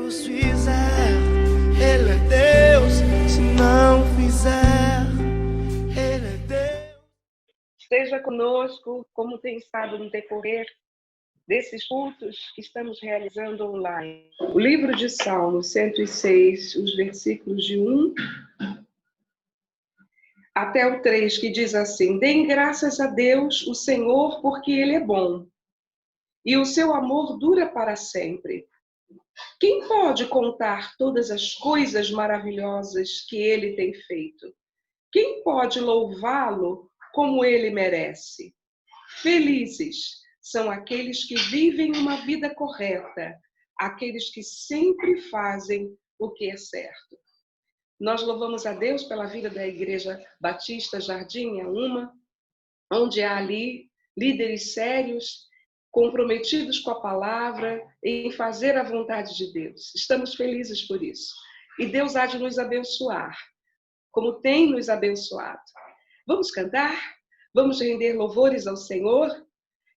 Deus fizer, Ele é Deus. Se não fizer, Ele é Deus. Esteja conosco, como tem estado no decorrer desses cultos que estamos realizando online. O livro de Salmos 106, os versículos de 1 até o 3, que diz assim: Deem graças a Deus, o Senhor, porque Ele é bom, e o seu amor dura para sempre. Quem pode contar todas as coisas maravilhosas que Ele tem feito? Quem pode louvá-lo como Ele merece? Felizes são aqueles que vivem uma vida correta, aqueles que sempre fazem o que é certo. Nós louvamos a Deus pela vida da Igreja Batista Jardim, onde há ali líderes sérios, comprometidos com a palavra, em fazer a vontade de Deus. Estamos felizes por isso. E Deus há de nos abençoar, como tem nos abençoado. Vamos cantar? Vamos render louvores ao Senhor?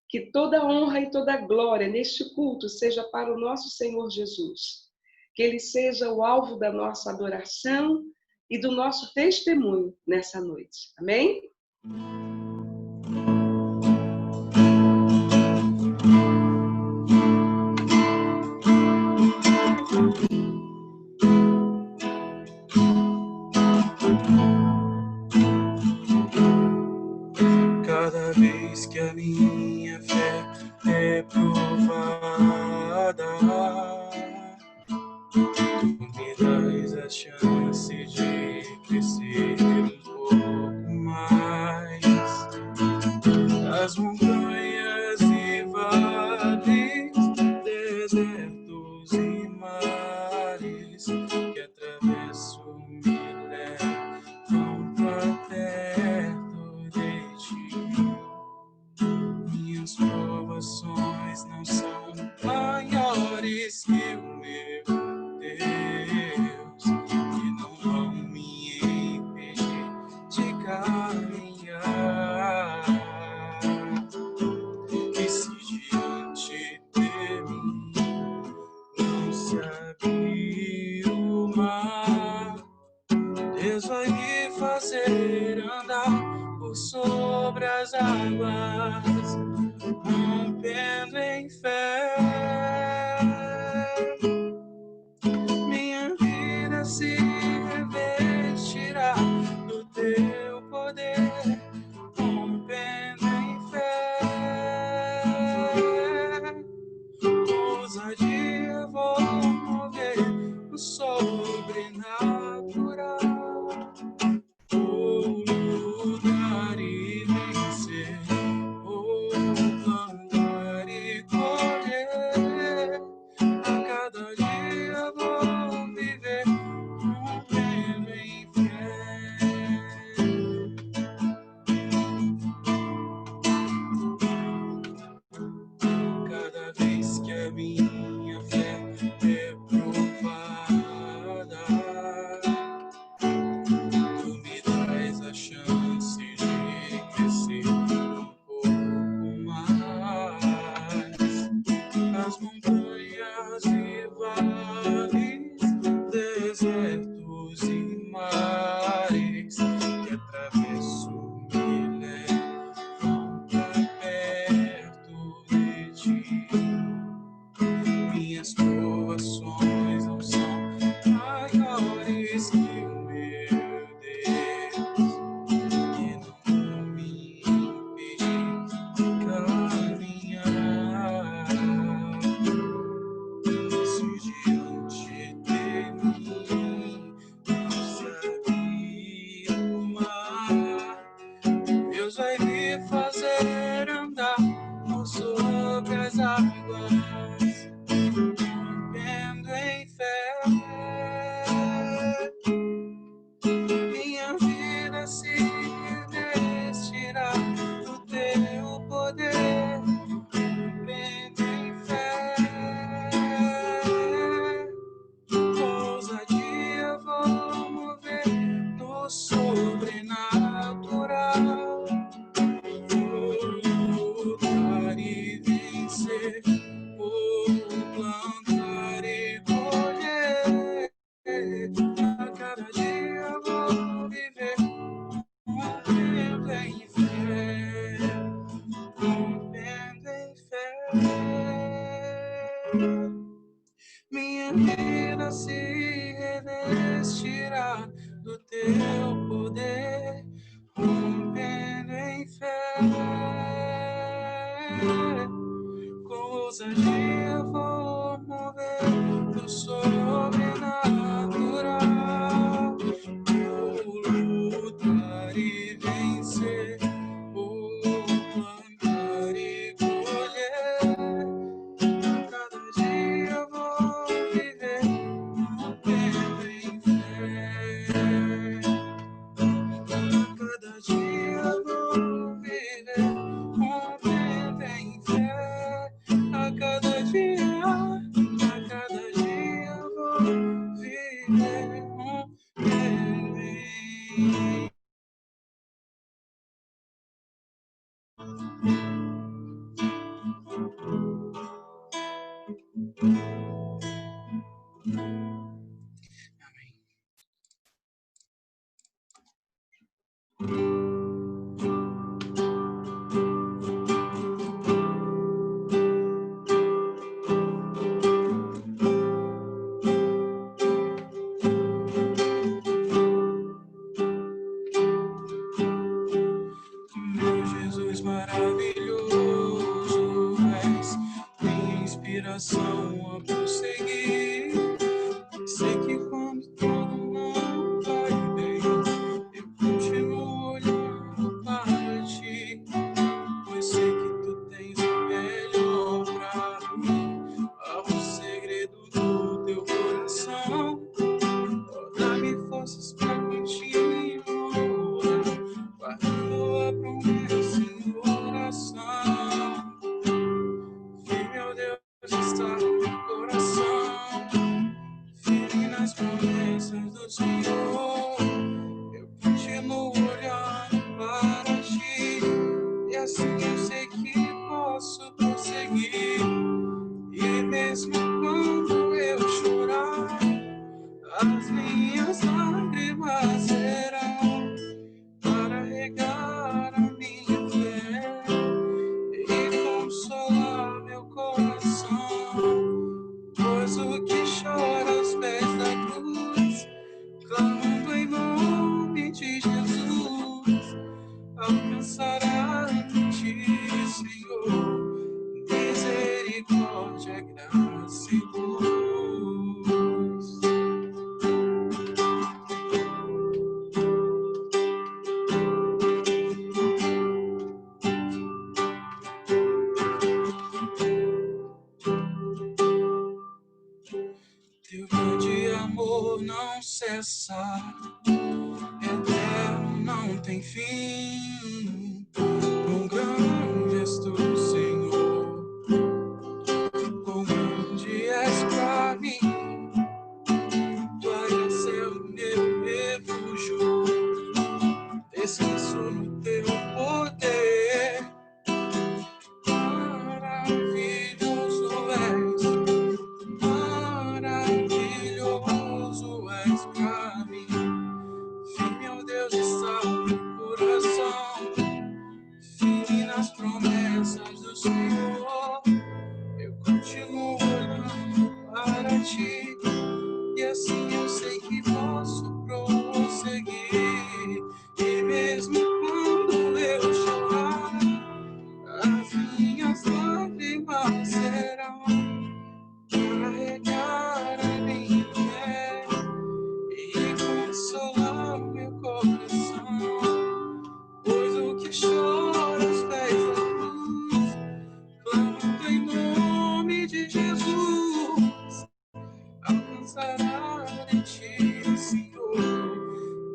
Que toda honra e toda glória neste culto seja para o nosso Senhor Jesus. Que Ele seja o alvo da nossa adoração e do nosso testemunho nessa noite. Amém? Cada vez que a minha fé é provada, tu me dás a chance de crescer um pouco mais. As montanhas e vales, desertos e mares que atravesso me levam pra perto de ti. Minhas provações não são maiores que o meu Deus, que não vão me impedir de caminhar. E se diante de mim não se abrir o mar, Deus vai me fazer andar por sobre as águas, rompendo em fé. Minha vida se revestirá do teu poder, rompendo em fé. Ousadia vou mover o sobrenatural. Vou lutar e vencer, vou plantar e colher. A cada dia vou viver rompendo em fé. Cada vez que a minha fé é provada, tu me dás a chance de crescer um pouco mais. As montanhas e vales, desertos e mares que atravesso me levam pra perto de ti. Minhas provações não são maiores que o meu Deus, que não vão me impedir de caminhar. Se diante de mim não se abrir o mar, Deus vai me fazer andar por sobre as águas, rompendo em minha vida se revestirá do teu poder, rompendo em fé. Com ousadia vou mover do sobrenatural. Vou lutar e vencer, vou plantar e colher. Cada dia vou viver rompendo em fé. Cada dia vou viver rompendo em fé. A cada dia vou viver rompendo em fé. Meu Jesus maravilhoso és, minha inspiração a prosseguir. Sei que quando tudo não vai bem, eu continuo olhando para ti, pois sei que tu tens o melhor pra mim. Há um segredo do teu coração, dá-me forças pra continuar, guardando a promessa em oração. Vi, meu Deus, está no meu coração, firme nas promessas do Senhor. Eu continuo olhando para ti, e assim eu sei que posso prosseguir. E mesmo quando eu chorar, as minhas lágrimas serão para regar a minha fé e consolar meu coração. Pois o que chora aos pés da cruz, clamando em nome de Jesus, alcançará em ti, Senhor, misericórdia, graça e luz. Teu grande amor não cessa, eterno, não tem fim. Quão grande és tu, Senhor, quão grande és pra mim. Tu és o meu refúgio, descanso no teu poder. Maravilhoso és, maravilhoso és pra mim. Sim, meu Deus, está no meu coração, firme nas promessas do Senhor. Eu continuo olhando para ti, e assim eu sei que posso prosseguir. E mesmo quando eu chorar, as minhas lágrimas serão para regar a minha fé e consolar o meu coração. Pois o que chora aos pés da cruz, clamando em nome de Jesus, alcançará em ti, Senhor,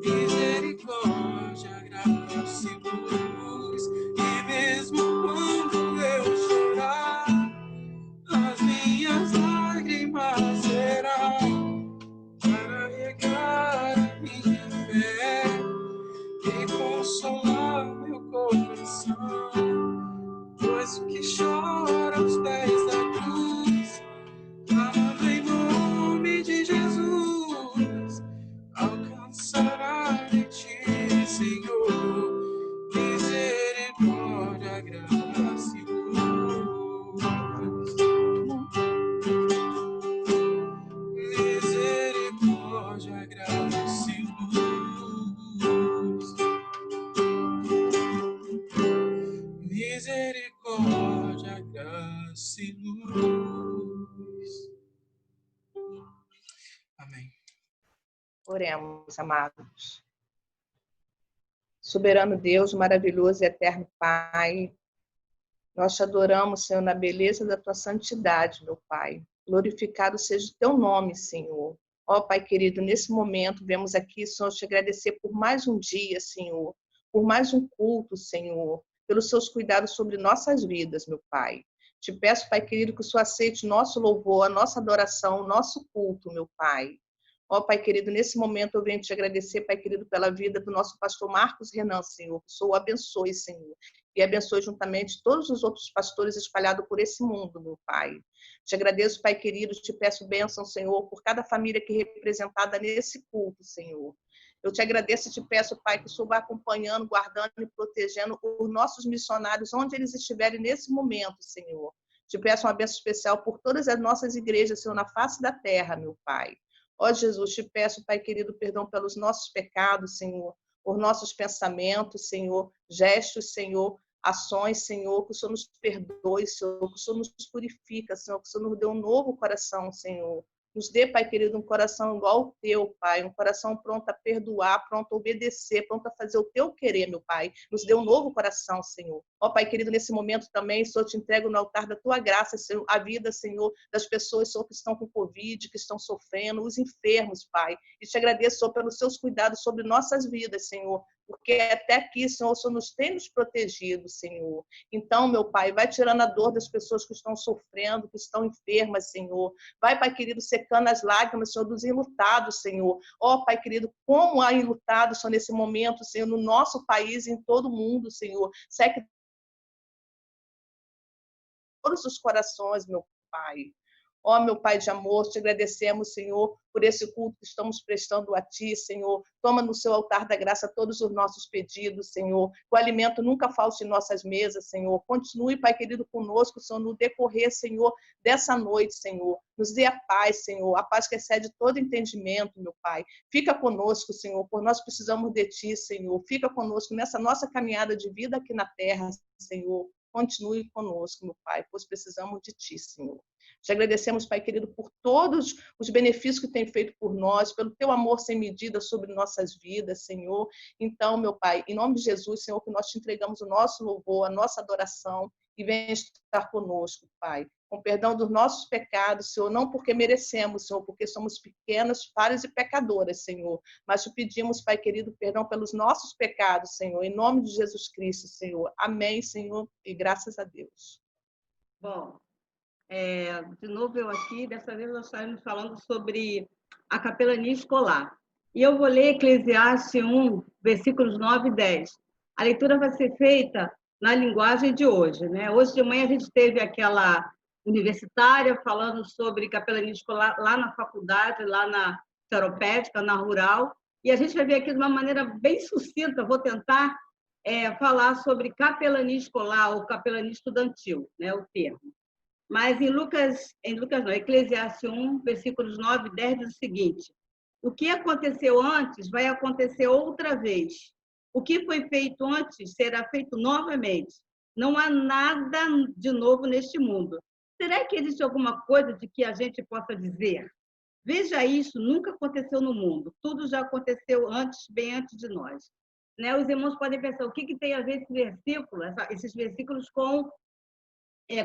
misericórdia, graça e luz. E mesmo quando eu chorar, as minhas lágrimas serão para regar a minha fé e consolar meu coração. Pois o que chora aos pés da cruz, clamando em nome de Jesus, Amém. Oremos, amados. Soberano Deus, maravilhoso e eterno Pai, nós te adoramos, Senhor, na beleza da tua santidade, meu Pai. Glorificado seja o teu nome, Senhor. Ó Pai querido, nesse momento, vemos aqui, Senhor, te agradecer por mais um dia, Senhor, por mais um culto, Senhor, pelos seus cuidados sobre nossas vidas, meu Pai. Te peço, Pai querido, que o Senhor aceite nosso louvor, a nossa adoração, o nosso culto, meu Pai. Ó Pai querido, nesse momento eu venho te agradecer, Pai querido, pela vida do nosso pastor Marcos Renan, Senhor. Que o Senhor o abençoe, Senhor. E abençoe juntamente todos os outros pastores espalhados por esse mundo, meu Pai. Te agradeço, Pai querido, te peço bênção, Senhor, por cada família que é representada nesse culto, Senhor. Eu te agradeço e te peço, Pai, que o Senhor vá acompanhando, guardando e protegendo os nossos missionários, onde eles estiverem nesse momento, Senhor. Te peço uma bênção especial por todas as nossas igrejas, Senhor, na face da terra, meu Pai. Ó Jesus, te peço, Pai querido, perdão pelos nossos pecados, Senhor, por nossos pensamentos, Senhor, gestos, Senhor, ações, Senhor, que o Senhor nos perdoe, Senhor, que o Senhor nos purifica, Senhor, que o Senhor nos dê um novo coração, Senhor. Nos dê, Pai querido, um coração igual ao teu, Pai, um coração pronto a perdoar, pronto a obedecer, pronto a fazer o teu querer, meu Pai. Nos dê um novo coração, Senhor. Ó, Pai querido, nesse momento também, Senhor, te entrego no altar da tua graça, Senhor, a vida, Senhor, das pessoas, Senhor, que estão com Covid, que estão sofrendo, os enfermos, Pai. E te agradeço, Senhor, pelos seus cuidados sobre nossas vidas, Senhor, porque até aqui, Senhor, o Senhor nos tem nos protegido, Senhor. Então, meu Pai, vai tirando a dor das pessoas que estão sofrendo, que estão enfermas, Senhor. Vai, Pai querido, secando as lágrimas, Senhor, dos enlutados, Senhor. Ó, Pai querido, como há enlutados, Senhor, nesse momento, Senhor, no nosso país e em todo o mundo, Senhor. Seque todos os corações, meu Pai. Ó, meu Pai de amor, te agradecemos, Senhor, por esse culto que estamos prestando a Ti, Senhor. Toma no seu altar da graça todos os nossos pedidos, Senhor. O alimento nunca falte em nossas mesas, Senhor. Continue, Pai querido, conosco, Senhor, no decorrer, Senhor, dessa noite, Senhor. Nos dê a paz, Senhor, a paz que excede todo entendimento, meu Pai. Fica conosco, Senhor, por nós precisamos de Ti, Senhor. Fica conosco nessa nossa caminhada de vida aqui na terra, Senhor. Continue conosco, meu Pai, pois precisamos de Ti, Senhor. Te agradecemos, Pai querido, por todos os benefícios que tem feito por nós, pelo Teu amor sem medida sobre nossas vidas, Senhor. Então, meu Pai, em nome de Jesus, Senhor, que nós te entregamos o nosso louvor, a nossa adoração, e venha estar conosco, Pai, com perdão dos nossos pecados, Senhor, não porque merecemos, Senhor, porque somos pequenas, falhas e pecadoras, Senhor, mas te pedimos, Pai querido, perdão pelos nossos pecados, Senhor, em nome de Jesus Cristo, Senhor. Amém, Senhor, e graças a Deus. Bom, de novo eu aqui, dessa vez nós estaremos falando sobre a capelania escolar. E eu vou ler Eclesiastes 1, versículos 9 e 10. A leitura vai ser feita na linguagem de hoje, né? Hoje de manhã a gente teve aquela universitária falando sobre capelania escolar lá na faculdade, lá na Seropédica, na Rural, e a gente vai ver aqui de uma maneira bem sucinta, vou tentar falar sobre capelania escolar ou capelania estudantil, né, o termo. Mas em Eclesiastes 1, versículos 9 e 10 diz o seguinte: o que aconteceu antes vai acontecer outra vez. O que foi feito antes será feito novamente. Não há nada de novo neste mundo. Será que existe alguma coisa de que a gente possa dizer? Veja isso, nunca aconteceu no mundo. Tudo já aconteceu antes, bem antes de nós. Né? Os irmãos podem pensar, o que tem a ver esse versículo, esses versículos com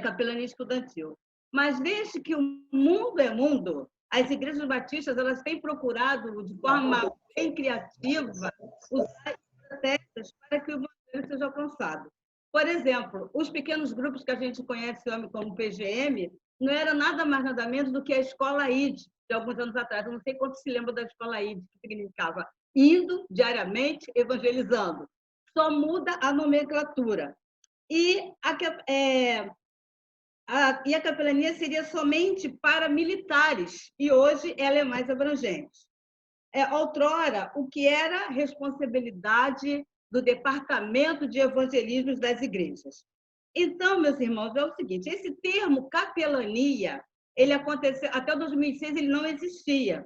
capelania estudantil? Mas desde que o mundo é mundo, as igrejas batistas elas têm procurado, de forma bem criativa, usar estratégias para que o evangelho seja alcançado. Por exemplo, os pequenos grupos que a gente conhece como PGM não era nada mais nada menos do que a escola ID, de alguns anos atrás. Eu não sei quantos se lembram da escola ID, que significava indo diariamente evangelizando. Só muda a nomenclatura. E a capelania seria somente para militares, e hoje ela é mais abrangente. Outrora, o que era responsabilidade do Departamento de Evangelismo das igrejas. Então, meus irmãos, é o seguinte, esse termo capelania, ele aconteceu, até 2006 ele não existia.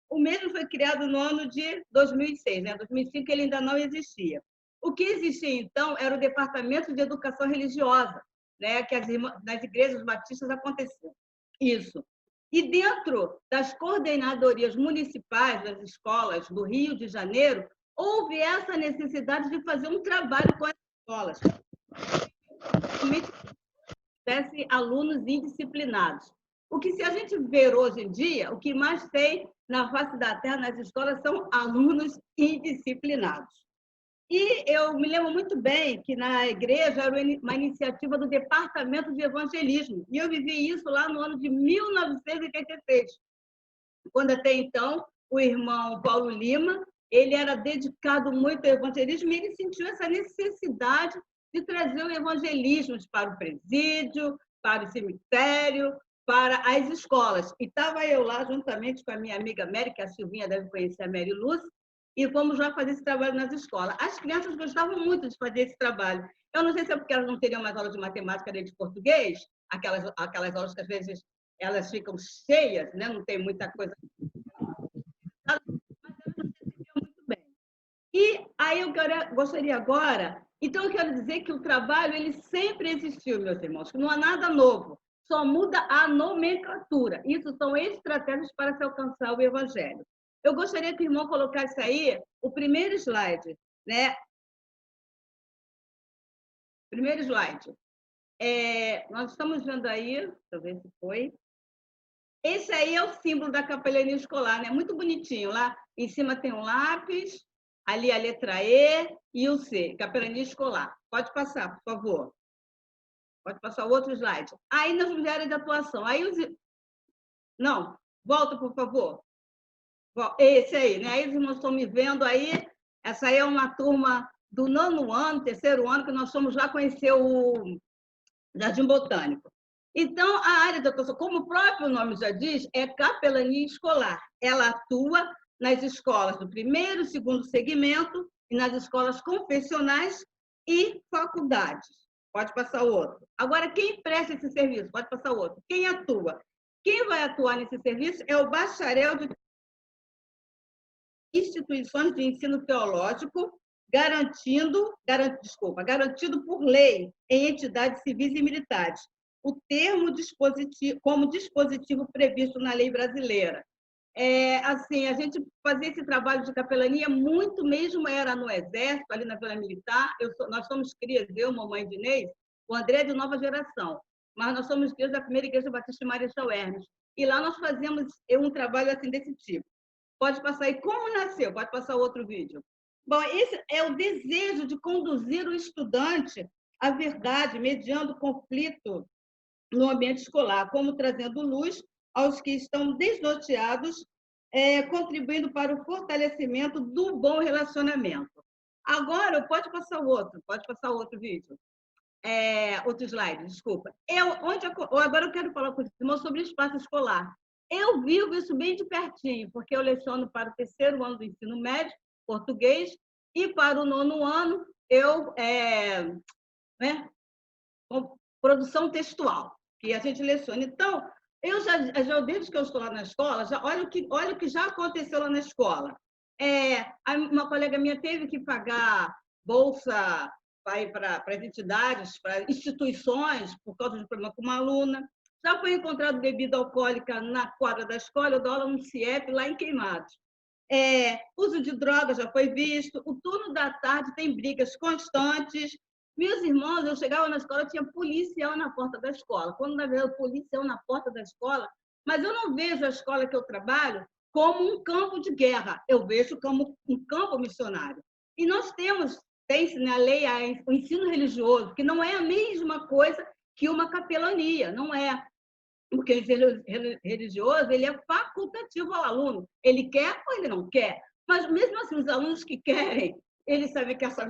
O mesmo foi criado no ano de 2006, né? 2005 ele ainda não existia. O que existia, então, era o Departamento de Educação Religiosa, né? Que nas igrejas batistas aconteceu isso. E dentro das coordenadorias municipais das escolas do Rio de Janeiro, houve essa necessidade de fazer um trabalho com as escolas, tivesse alunos indisciplinados. O que, se a gente ver hoje em dia, o que mais tem na face da terra nas escolas são alunos indisciplinados. E eu me lembro muito bem que na igreja era uma iniciativa do Departamento de Evangelismo, e eu vivi isso lá no ano de 1986, quando até então o irmão Paulo Lima, ele era dedicado muito ao evangelismo e ele sentiu essa necessidade de trazer o evangelismo para o presídio, para o cemitério, para as escolas. E estava eu lá, juntamente com a minha amiga Mary, que a Silvinha deve conhecer, a Mary Luz, e fomos lá fazer esse trabalho nas escolas. As crianças gostavam muito de fazer esse trabalho. Eu não sei se é porque elas não teriam mais aula de matemática nem de português, aquelas aulas que às vezes elas ficam cheias, né? Não tem muita coisa. Mas elas recebiam muito bem. E aí eu gostaria agora... Então, eu quero dizer que o trabalho ele sempre existiu, meus irmãos, que não há nada novo, só muda a nomenclatura. Isso são estratégias para se alcançar o evangelho. Eu gostaria que o irmão colocasse aí o primeiro slide, né? Primeiro slide. Nós estamos vendo aí, deixa eu ver se foi. Esse aí é o símbolo da capelania escolar, né? Muito bonitinho. Lá em cima tem um lápis, ali a letra E e o C, capelania escolar. Pode passar, por favor. Pode passar o outro slide. Aí nas mulheres de atuação. Aí Não, volta, por favor. Esse aí, né? Aí os irmãos estão me vendo aí. Essa aí é uma turma do 9º ano, 3º ano, que nós fomos lá conhecer o Jardim Botânico. Então, a área de atuação, como o próprio nome já diz, é capelania escolar. Ela atua nas escolas do 1º e 2º segmento e nas escolas confessionais e faculdades. Pode passar o outro. Agora, quem presta esse serviço? Pode passar o outro. Quem atua? Quem vai atuar nesse serviço é o bacharel de instituições de ensino teológico, garantido por lei em entidades civis e militares, o termo como dispositivo previsto na lei brasileira. Assim, a gente fazia esse trabalho de capelania muito mesmo era no Exército, ali na Vila Militar. Nós somos crias, eu, mamãe de Inês, o André é de nova geração, mas nós somos crias da primeira igreja batista Marechal Hermes. E lá nós fazíamos um trabalho assim desse tipo. Pode passar aí como nasceu, pode passar o outro vídeo. Bom, esse é o desejo de conduzir o estudante à verdade, mediando conflito no ambiente escolar, como trazendo luz aos que estão desnorteados, contribuindo para o fortalecimento do bom relacionamento. Agora, pode passar o outro vídeo. Outro slide, desculpa. Agora eu quero falar com os irmãos sobre espaço escolar. Eu vivo isso bem de pertinho, porque eu leciono para o 3º ano do ensino médio, português, e para o 9º ano, eu produção textual, que a gente leciona. Então, desde que eu estou lá na escola, olha o que já aconteceu lá na escola. Uma colega minha teve que pagar bolsa para as entidades, para instituições, por causa de problema com uma aluna. Já foi encontrado bebida alcoólica na quadra da escola, eu dou aula no CIEP, lá em Queimados. Uso de drogas já foi visto. O turno da tarde tem brigas constantes. Meus irmãos, eu chegava na escola, tinha policial na porta da escola. Quando, na verdade, o policial na porta da escola, mas eu não vejo a escola que eu trabalho como um campo de guerra, eu vejo como um campo missionário. E nós tem-se na lei o ensino religioso, que não é a mesma coisa que uma capelania, não é. Porque o ensino religioso ele é facultativo ao aluno. Ele quer ou ele não quer. Mas, mesmo assim, os alunos que querem, eles sabem que essa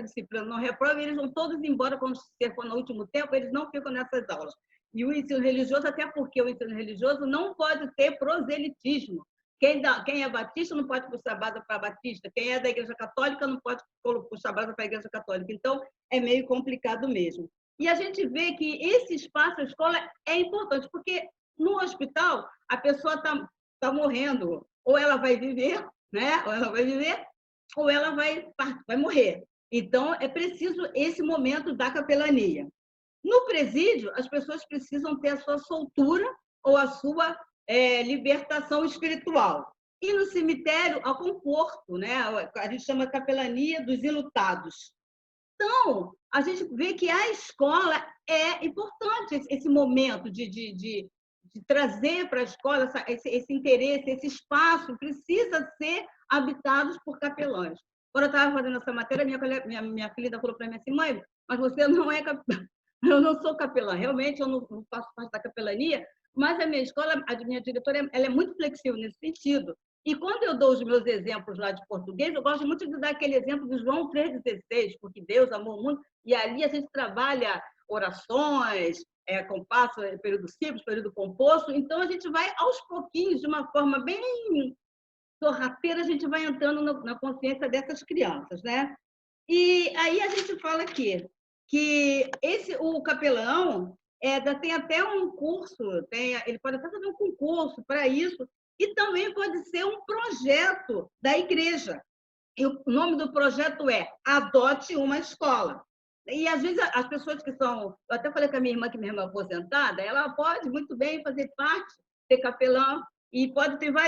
disciplina não reprova, eles vão todos embora quando for no último tempo, eles não ficam nessas aulas. E o ensino religioso, até porque o ensino religioso não pode ter proselitismo. Quem é batista não pode puxar brasa para batista, quem é da igreja católica não pode puxar brasa para a igreja católica. Então, é meio complicado mesmo. E a gente vê que esse espaço, a escola, é importante, porque no hospital a pessoa está morrendo, ou ela vai viver, né? Ou ela vai morrer. Então, é preciso esse momento da capelania. No presídio, as pessoas precisam ter a sua soltura ou a sua libertação espiritual. E no cemitério, ao conforto, né? A gente chama capelania dos enlutados. Então, a gente vê que a escola é importante, esse momento de trazer para a escola esse interesse, esse espaço, precisa ser habitado por capelães. Quando eu estava fazendo essa matéria, minha filha falou para mim assim, mãe, mas você não é capelã. Eu não sou capelã, realmente eu não faço parte da capelania, mas a minha escola, a minha diretora, ela é muito flexível nesse sentido. E quando eu dou os meus exemplos lá de português, eu gosto muito de dar aquele exemplo do João 3,16, porque Deus amou o mundo, e ali a gente trabalha orações, compasso, período simples, período composto, então a gente vai aos pouquinhos, de uma forma bem sorrateira, a gente vai entrando na consciência dessas crianças, né? E aí a gente fala aqui que o capelão tem até um curso, ele pode até fazer um concurso para isso, e também pode ser um projeto da igreja. E o nome do projeto é Adote uma Escola. E, às vezes, as pessoas que são... Eu até falei com a minha irmã, que minha irmã é aposentada, ela pode muito bem fazer parte, ser capelão, e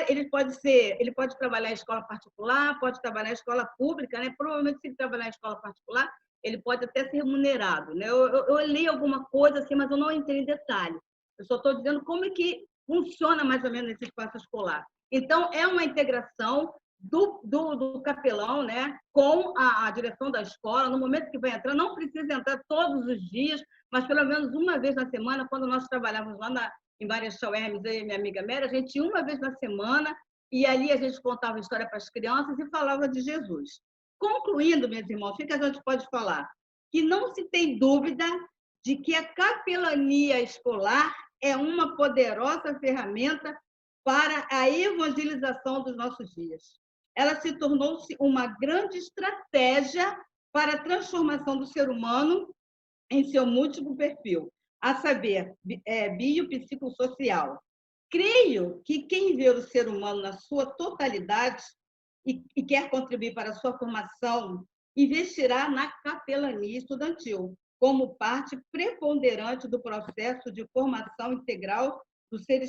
ele pode trabalhar em escola particular, pode trabalhar em escola pública, né? Provavelmente, se ele trabalhar em escola particular, ele pode até ser remunerado, né? Eu li alguma coisa assim, mas eu não entrei em detalhe. Eu só estou dizendo como é que funciona mais ou menos esse espaço escolar. Então, é uma integração do capelão, né, com a direção da escola. No momento que vai entrar, não precisa entrar todos os dias, mas pelo menos uma vez na semana. Quando nós trabalhávamos lá em Marechal Hermes, eu e minha amiga Mera, a gente ia uma vez na semana, e ali a gente contava história para as crianças e falava de Jesus. Concluindo, meus irmãos, o que a gente pode falar? Que não se tem dúvida de que a capelania escolar é uma poderosa ferramenta para a evangelização dos nossos dias. Ela se tornou-se uma grande estratégia para a transformação do ser humano em seu múltiplo perfil, a saber, biopsicossocial. Creio que quem vê o ser humano na sua totalidade e quer contribuir para a sua formação, investirá na capelania estudantil, como parte preponderante do processo de formação integral do ser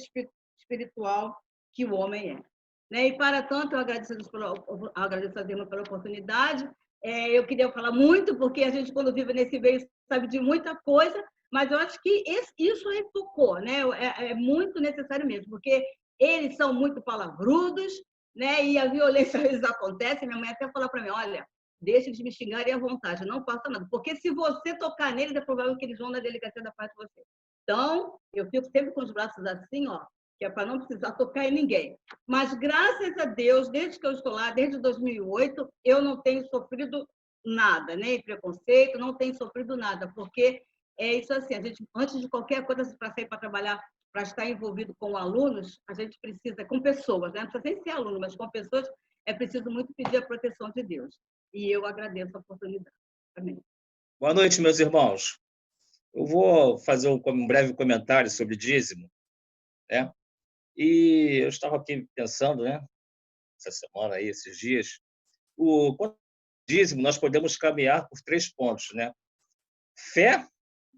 espiritual que o homem é. Né? E, para tanto, eu agradeço a Deus pela oportunidade. Eu queria falar muito, porque a gente, quando vive nesse meio, sabe de muita coisa, mas eu acho que isso aí tocou, né? É muito necessário mesmo, porque eles são muito palavrudos, né? E a violência às vezes acontece. Minha mãe até falou para mim, olha, deixe de me xingarem à vontade, não faça nada, porque se você tocar neles, é provável que eles vão na delegacia da parte de você. Então, eu fico sempre com os braços assim, ó, que é para não precisar tocar em ninguém. Mas, graças a Deus, desde que eu estou lá, desde 2008, eu não tenho sofrido nada, nem preconceito, não tenho sofrido nada, porque é isso assim, a gente, antes de qualquer coisa, para sair para trabalhar, para estar envolvido com alunos, a gente precisa, com pessoas, né? Não precisa nem ser aluno, mas com pessoas, é preciso muito pedir a proteção de Deus. E eu agradeço a oportunidade. Amém. Boa noite, meus irmãos. Eu vou fazer um breve comentário sobre dízimo, né? E eu estava aqui pensando, né? Essa semana aí, esses dias, quanto ao dízimo, nós podemos caminhar por 3 pontos, né? Fé,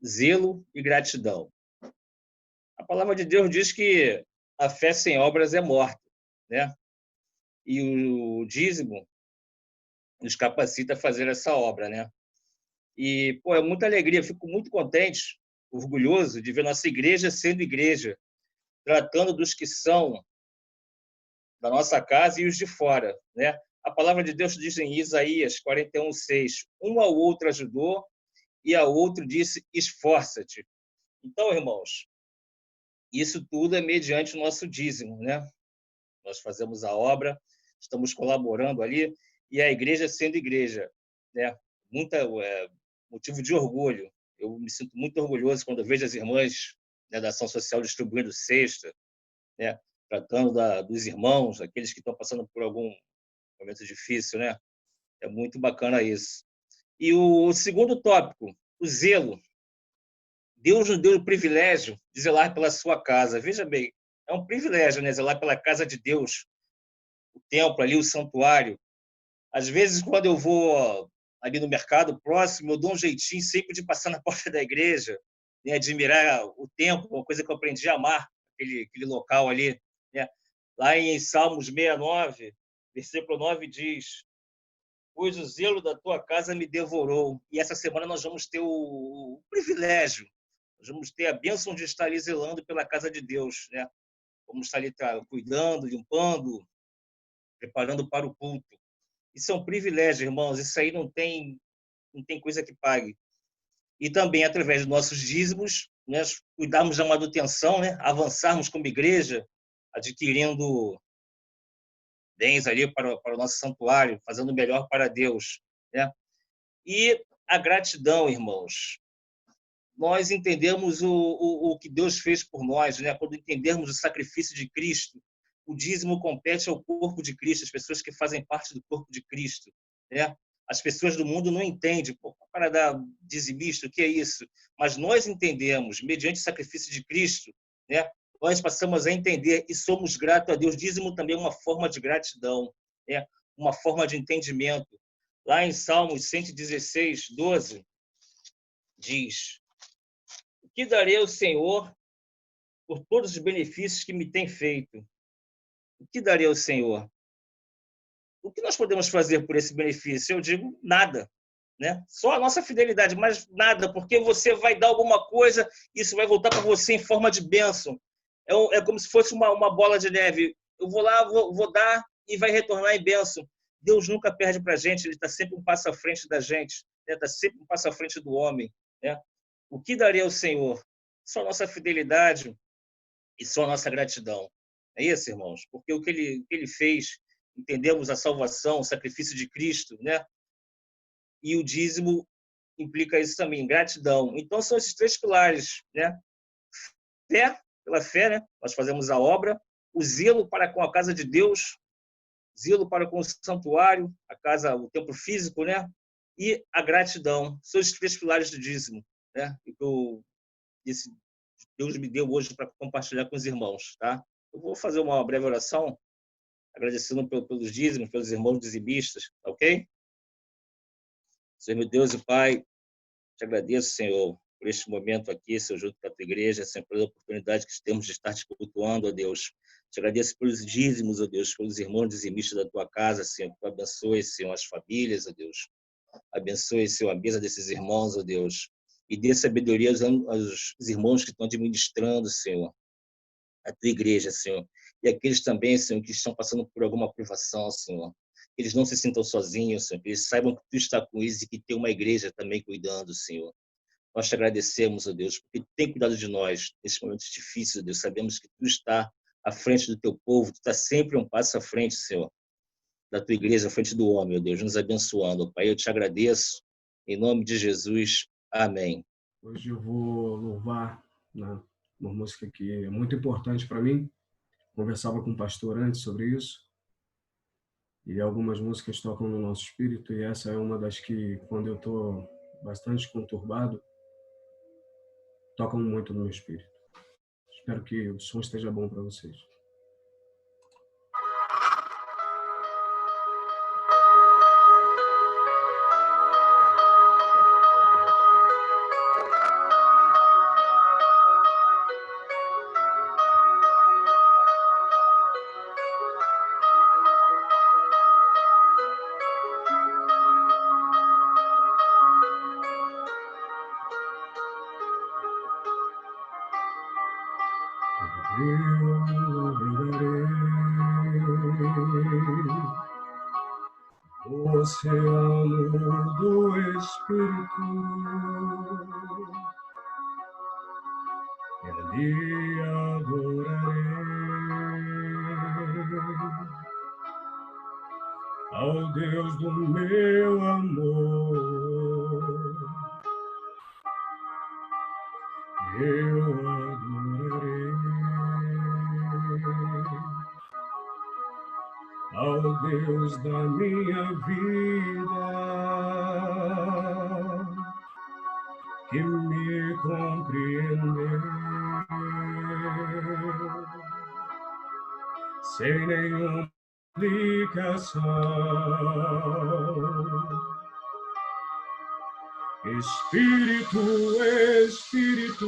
zelo e gratidão. A palavra de Deus diz que a fé sem obras é morta, né? E o dízimo nos capacita a fazer essa obra, né? E, é muita alegria, fico muito contente, orgulhoso de ver nossa igreja sendo igreja, tratando dos que são da nossa casa e os de fora, né? A palavra de Deus diz em Isaías 41:6, um ao outro ajudou e ao outro disse, esforça-te. Então, irmãos, isso tudo é mediante o nosso dízimo, né? Nós fazemos a obra, estamos colaborando ali, e a igreja sendo igreja, né? Motivo de orgulho. Eu me sinto muito orgulhoso quando eu vejo as irmãs, né, da ação social distribuindo cesta, né, tratando dos irmãos, aqueles que estão passando por algum momento difícil, né? É muito bacana isso. E o segundo tópico, o zelo. Deus nos deu o privilégio de zelar pela sua casa. Veja bem, é um privilégio, né, zelar pela casa de Deus, o templo ali, o santuário. Às vezes, quando eu vou ali no mercado próximo, eu dou um jeitinho sempre de passar na porta da igreja, né, admirar o templo, uma coisa que eu aprendi a amar aquele local ali, né? Lá em Salmos 69, versículo 9 diz: pois o zelo da tua casa me devorou. E essa semana nós vamos ter o privilégio, nós vamos ter a bênção de estar ali zelando pela casa de Deus, né? Vamos estar ali cuidando, limpando, preparando para o culto. Isso é um privilégio, irmãos, isso aí não tem coisa que pague. E também, através dos nossos dízimos, né, cuidarmos da manutenção, né, avançarmos como igreja, adquirindo bens ali para o nosso santuário, fazendo o melhor para Deus, né? E a gratidão, irmãos. Nós entendemos o que Deus fez por nós, né? Quando entendermos o sacrifício de Cristo, o dízimo compete ao corpo de Cristo, as pessoas que fazem parte do corpo de Cristo, né? As pessoas do mundo não entendem, pô, para dar dizimista, o que é isso? Mas nós entendemos, mediante o sacrifício de Cristo, né? Nós passamos a entender e somos gratos a Deus. Dízimo também é uma forma de gratidão, né? Uma forma de entendimento. Lá em Salmos 116, 12, diz: o que darei ao Senhor por todos os benefícios que me tem feito? O que darei ao Senhor? O que nós podemos fazer por esse benefício? Eu digo nada, né? Só a nossa fidelidade, mas nada, porque você vai dar alguma coisa, isso vai voltar para você em forma de bênção. É como se fosse uma bola de neve. Eu vou lá, vou dar e vai retornar em bênção. Deus nunca perde para a gente, Ele está sempre um passo à frente da gente, está sempre um passo à frente do homem, né? O que daria ao Senhor? Só a nossa fidelidade e só a nossa gratidão. É isso, irmãos? Porque o que ele fez, entendemos a salvação, o sacrifício de Cristo, né? E o dízimo implica isso também, gratidão. Então, são esses três pilares, né? Fé, pela fé, né? Nós fazemos a obra, o zelo para com a casa de Deus, zelo para com o santuário, a casa, o templo físico, né? E a gratidão. São os três pilares do dízimo, né? E que Deus me deu hoje para compartilhar com os irmãos, tá? Eu vou fazer uma breve oração, agradecendo pelos dízimos, pelos irmãos dizimistas, tá ok? Senhor, meu Deus e Pai, te agradeço, Senhor, por este momento aqui, Senhor, junto com a tua igreja, Senhor, pela oportunidade que temos de estar te cultuando, ó Deus. Te agradeço pelos dízimos, ó Deus, pelos irmãos dizimistas da tua casa, Senhor, que tu abençoe, Senhor, as famílias, ó Deus. Abençoe, Senhor, a mesa desses irmãos, ó Deus. E dê sabedoria aos irmãos que estão administrando, Senhor, a tua igreja, Senhor. E aqueles também, Senhor, que estão passando por alguma privação, Senhor. Que eles não se sintam sozinhos, Senhor. Que eles saibam que tu está com eles e que tem uma igreja também cuidando, Senhor. Nós te agradecemos, ó Deus, porque tu tem cuidado de nós nesses momentos difíceis, ó Deus. Sabemos que tu está à frente do teu povo, tu está sempre um passo à frente, Senhor, da tua igreja, à frente do homem, ó Deus, nos abençoando. Ó Pai, eu te agradeço, em nome de Jesus. Amém. Hoje eu vou louvar, né, uma música que é muito importante para mim. Conversava com o pastor antes sobre isso. E algumas músicas tocam no nosso espírito, e essa é uma das que, quando eu estou bastante conturbado, tocam muito no meu espírito. Espero que o som esteja bom para vocês. Oceano do Espírito, ele adorarei ao Deus do meu amor, eu adorarei ao Deus da minha vida, que me compreendeu, sem nenhuma explicação. Espírito, Espírito,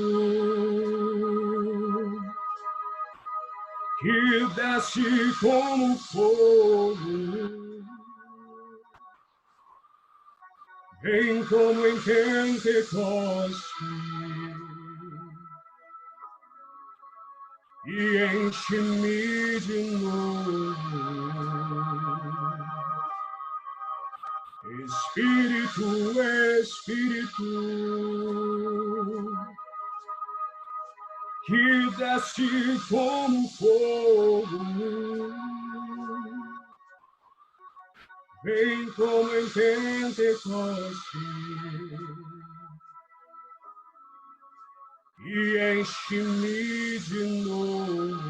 que desce como fogo, vem como em Pentecoste e enche-me de novo. Espírito, Espírito, que desce como fogo, vem como em Pentecoste e enche-me de novo.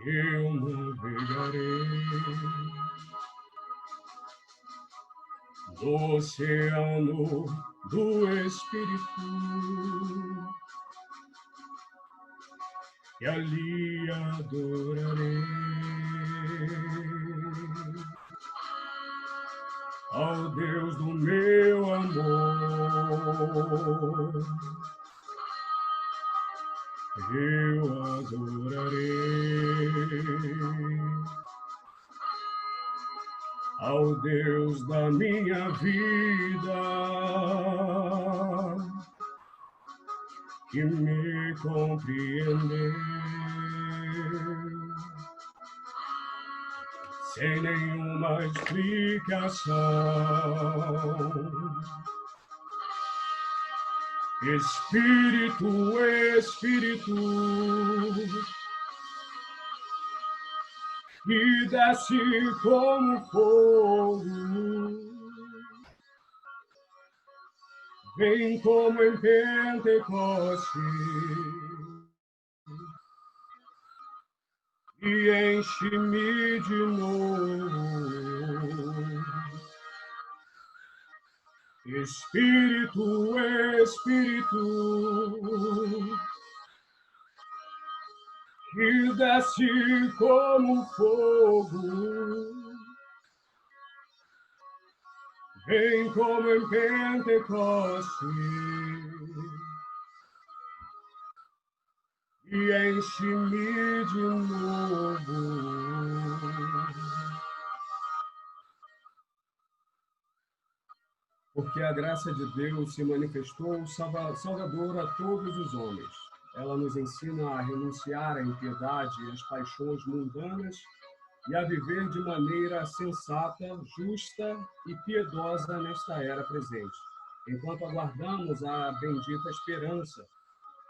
Eu navegarei no oceano do Espírito, e ali adorarei ao Deus do meu amor. Eu adorarei ao Deus da minha vida, que me compreendeu sem nenhuma explicação. Espírito, Espírito, que desce como fogo, vem como em Pentecoste e enche-me de novo. Espírito, Espírito, que desce como fogo, vem como em Pentecoste e enche-me de novo. Porque a graça de Deus se manifestou salvadora a todos os homens. Ela nos ensina a renunciar à impiedade e às paixões mundanas e a viver de maneira sensata, justa e piedosa nesta era presente, enquanto aguardamos a bendita esperança,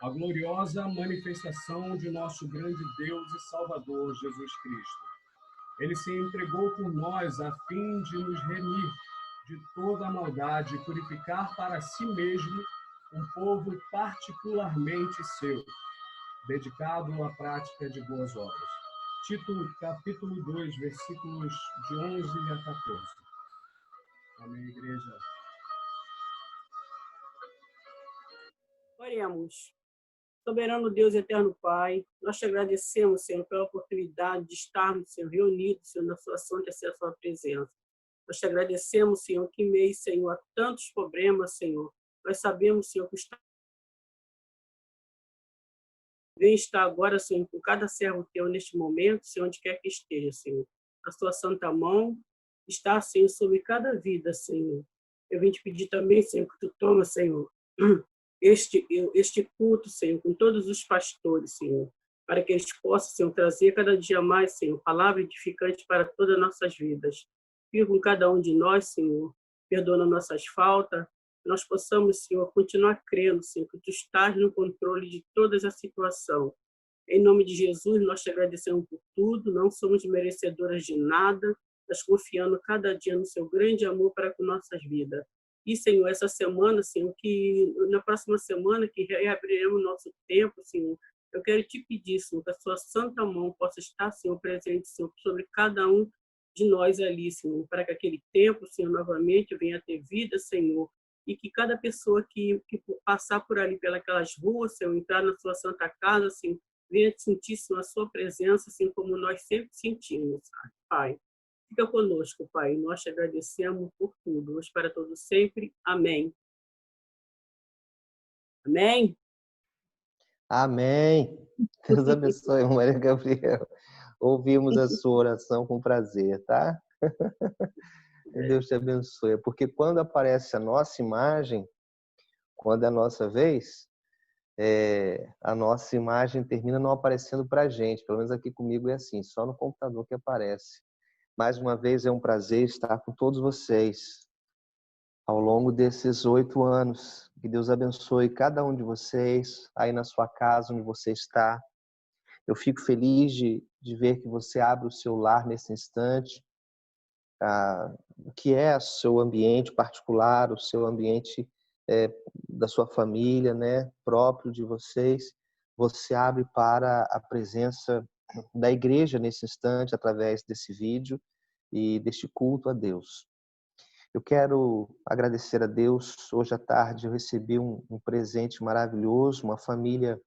a gloriosa manifestação de nosso grande Deus e Salvador Jesus Cristo. Ele se entregou por nós a fim de nos remir de toda a maldade e purificar para si mesmo um povo particularmente seu, dedicado à prática de boas obras. Tito, capítulo 2, versículos de 11 a 14. Amém, igreja. Oremos. Soberano Deus e eterno Pai, nós te agradecemos, Senhor, pela oportunidade de estarmos, Senhor, reunidos, Senhor, na sua santa e sua presença. Nós te agradecemos, Senhor, que em meio, Senhor, a tantos problemas, Senhor, nós sabemos, Senhor, que vem estar agora, Senhor, com cada servo teu neste momento, Senhor, onde quer que esteja, Senhor. A sua santa mão está, Senhor, sobre cada vida, Senhor. Eu vim te pedir também, Senhor, que tu toma, Senhor, este culto, Senhor, com todos os pastores, Senhor, para que eles possam, Senhor, trazer cada dia mais, Senhor, palavra edificante para todas as nossas vidas. Fica com cada um de nós, Senhor, perdoa nossas faltas, que nós possamos, Senhor, continuar crendo, Senhor, que tu estás no controle de toda essa situação. Em nome de Jesus, nós te agradecemos por tudo, não somos merecedoras de nada, mas confiando cada dia no seu grande amor para com nossas vidas. E, Senhor, essa semana, Senhor, que na próxima semana que reabriremos nosso tempo, Senhor, eu quero te pedir, Senhor, que a sua santa mão possa estar, Senhor, presente, Senhor, sobre cada um de nós ali, Senhor, para que aquele tempo, Senhor, novamente venha a ter vida, Senhor, e que cada pessoa que passar por ali, pelas ruas, Senhor, entrar na sua santa casa, Senhor, venha sentir, Senhor, a sua presença, assim como nós sempre sentimos, Pai. Fica conosco, Pai. Nós te agradecemos por tudo. Hoje para todos sempre. Amém. Amém? Amém. Deus abençoe, Maria Gabriela. Ouvimos a sua oração com prazer, tá? Deus te abençoe. Porque quando aparece a nossa imagem, quando é a nossa vez, a nossa imagem termina não aparecendo para a gente. Pelo menos aqui comigo é assim, só no computador que aparece. Mais uma vez é um prazer estar com todos vocês ao longo desses 8 anos. Que Deus abençoe cada um de vocês aí na sua casa, onde você está. Eu fico feliz de ver que você abre o seu lar nesse instante, o que é o seu ambiente particular, o seu ambiente da sua família, né, próprio de vocês. Você abre para a presença da igreja nesse instante, através desse vídeo e deste culto a Deus. Eu quero agradecer a Deus. Hoje à tarde eu recebi um presente maravilhoso, uma família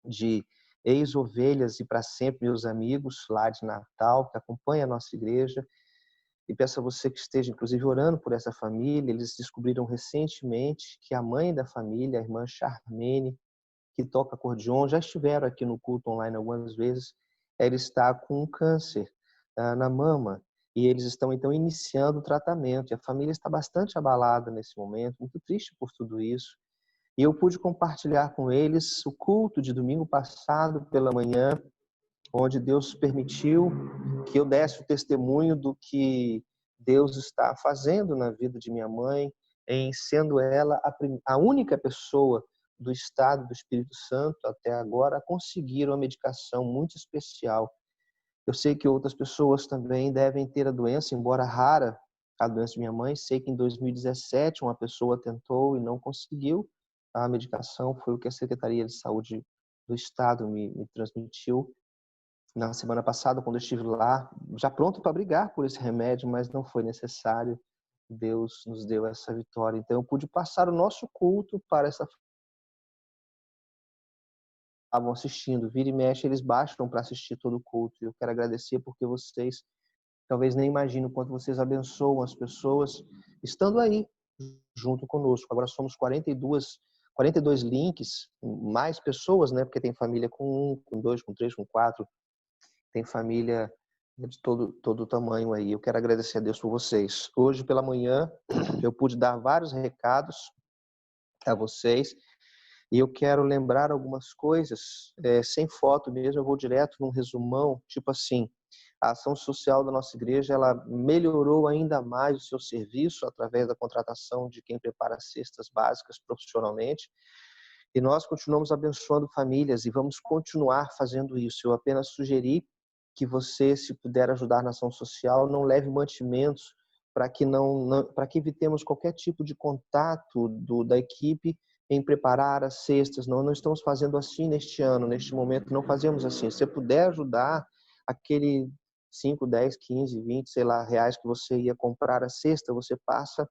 de ex-ovelhas e para sempre meus amigos lá de Natal, que acompanha a nossa igreja. E peço a você que esteja, inclusive, orando por essa família. Eles descobriram recentemente que a mãe da família, a irmã Charmene, que toca acordeon, já estiveram aqui no culto online algumas vezes. Ela está com um câncer na mama e eles estão, então, iniciando o tratamento. E a família está bastante abalada nesse momento, muito triste por tudo isso. E eu pude compartilhar com eles o culto de domingo passado pela manhã, onde Deus permitiu que eu desse o testemunho do que Deus está fazendo na vida de minha mãe, em sendo ela a única pessoa do estado do Espírito Santo até agora a conseguir uma medicação muito especial. Eu sei que outras pessoas também devem ter a doença, embora rara a doença de minha mãe. Sei que em 2017 uma pessoa tentou e não conseguiu a medicação, foi o que a Secretaria de Saúde do Estado me transmitiu na semana passada, quando eu estive lá, já pronto para brigar por esse remédio, mas não foi necessário. Deus nos deu essa vitória. Então eu pude passar o nosso culto para essa estavam assistindo. Vira e mexe, eles baixam para assistir todo o culto. E eu quero agradecer porque vocês talvez nem imaginam o quanto vocês abençoam as pessoas estando aí junto conosco. Agora somos 42 links, mais pessoas, né? Porque tem família com 1, com 2, com 3, com 4. Tem família de todo tamanho aí. Eu quero agradecer a Deus por vocês. Hoje pela manhã eu pude dar vários recados a vocês e eu quero lembrar algumas coisas, sem foto mesmo, eu vou direto num resumão, tipo assim, a ação social da nossa igreja, ela melhorou ainda mais o seu serviço através da contratação de quem prepara cestas básicas profissionalmente. E nós continuamos abençoando famílias e vamos continuar fazendo isso. Eu apenas sugeri que você, se puder ajudar na ação social, não leve mantimentos para que para que evitemos qualquer tipo de contato da equipe em preparar as cestas. Não estamos fazendo assim neste ano, neste momento, não fazemos assim. Se você puder ajudar, aquele 5, 10, 15, 20, sei lá, reais que você ia comprar a cesta, você passa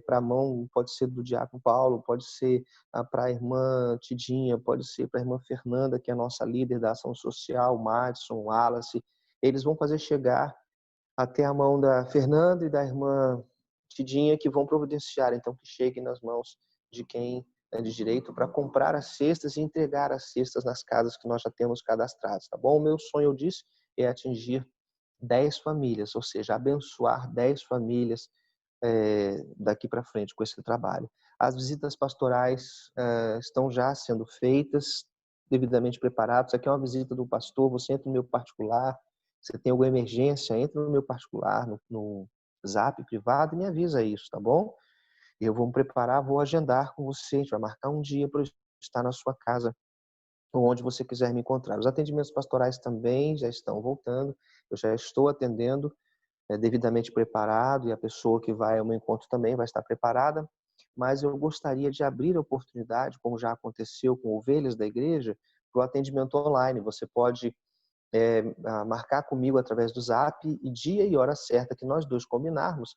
para a mão, pode ser do Diácono Paulo, pode ser para a irmã Tidinha, pode ser para a irmã Fernanda, que é a nossa líder da ação social, o Madison, o Wallace. Eles vão fazer chegar até a mão da Fernanda e da irmã Tidinha, que vão providenciar, então, que chegue nas mãos de quem é de direito para comprar as cestas e entregar as cestas nas casas que nós já temos cadastradas, tá bom? O meu sonho, eu disse, é atingir 10 famílias, ou seja, abençoar 10 famílias daqui para frente com esse trabalho. As visitas pastorais estão já sendo feitas, devidamente preparadas. Aqui é uma visita do pastor, você entra no meu particular, você tem alguma emergência, entra no meu particular, no zap privado e me avisa isso, tá bom? Eu vou me preparar, vou agendar com você, a gente vai marcar um dia para eu estar na sua casa, ou onde você quiser me encontrar. Os atendimentos pastorais também já estão voltando, eu já estou atendendo, devidamente preparado, e a pessoa que vai ao meu encontro também vai estar preparada, mas eu gostaria de abrir a oportunidade, como já aconteceu com ovelhas da igreja, para o atendimento online. Você pode marcar comigo através do Zap e dia e hora certa que nós dois combinarmos,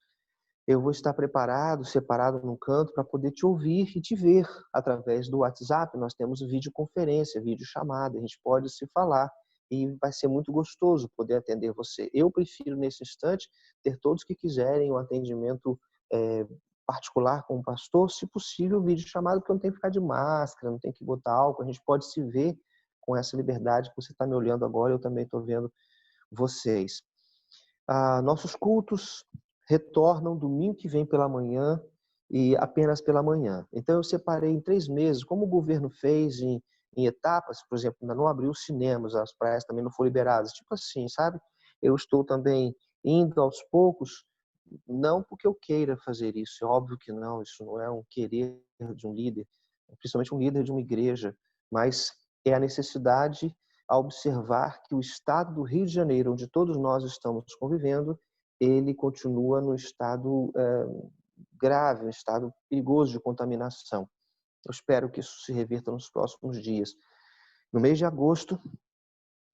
eu vou estar preparado, separado num canto para poder te ouvir e te ver através do WhatsApp. Nós temos videoconferência, videochamada, a gente pode se falar e vai ser muito gostoso poder atender você. Eu prefiro, nesse instante, ter todos que quiserem um atendimento particular com o pastor, se possível, vídeo chamado, porque eu não tenho que ficar de máscara, não tem que botar álcool, a gente pode se ver com essa liberdade que você está me olhando agora, eu também estou vendo vocês. Nossos cultos retornam domingo que vem pela manhã e apenas pela manhã. Então eu separei em 3 meses, como o governo fez em etapas, por exemplo, ainda não abriu os cinemas, as praias também não foram liberadas, tipo assim, sabe? Eu estou também indo aos poucos, não porque eu queira fazer isso, é óbvio que não, isso não é um querer de um líder, principalmente um líder de uma igreja, mas é a necessidade a observar que o estado do Rio de Janeiro, onde todos nós estamos convivendo, ele continua no estado grave, um estado perigoso de contaminação. Eu espero que isso se reverta nos próximos dias. No mês de agosto,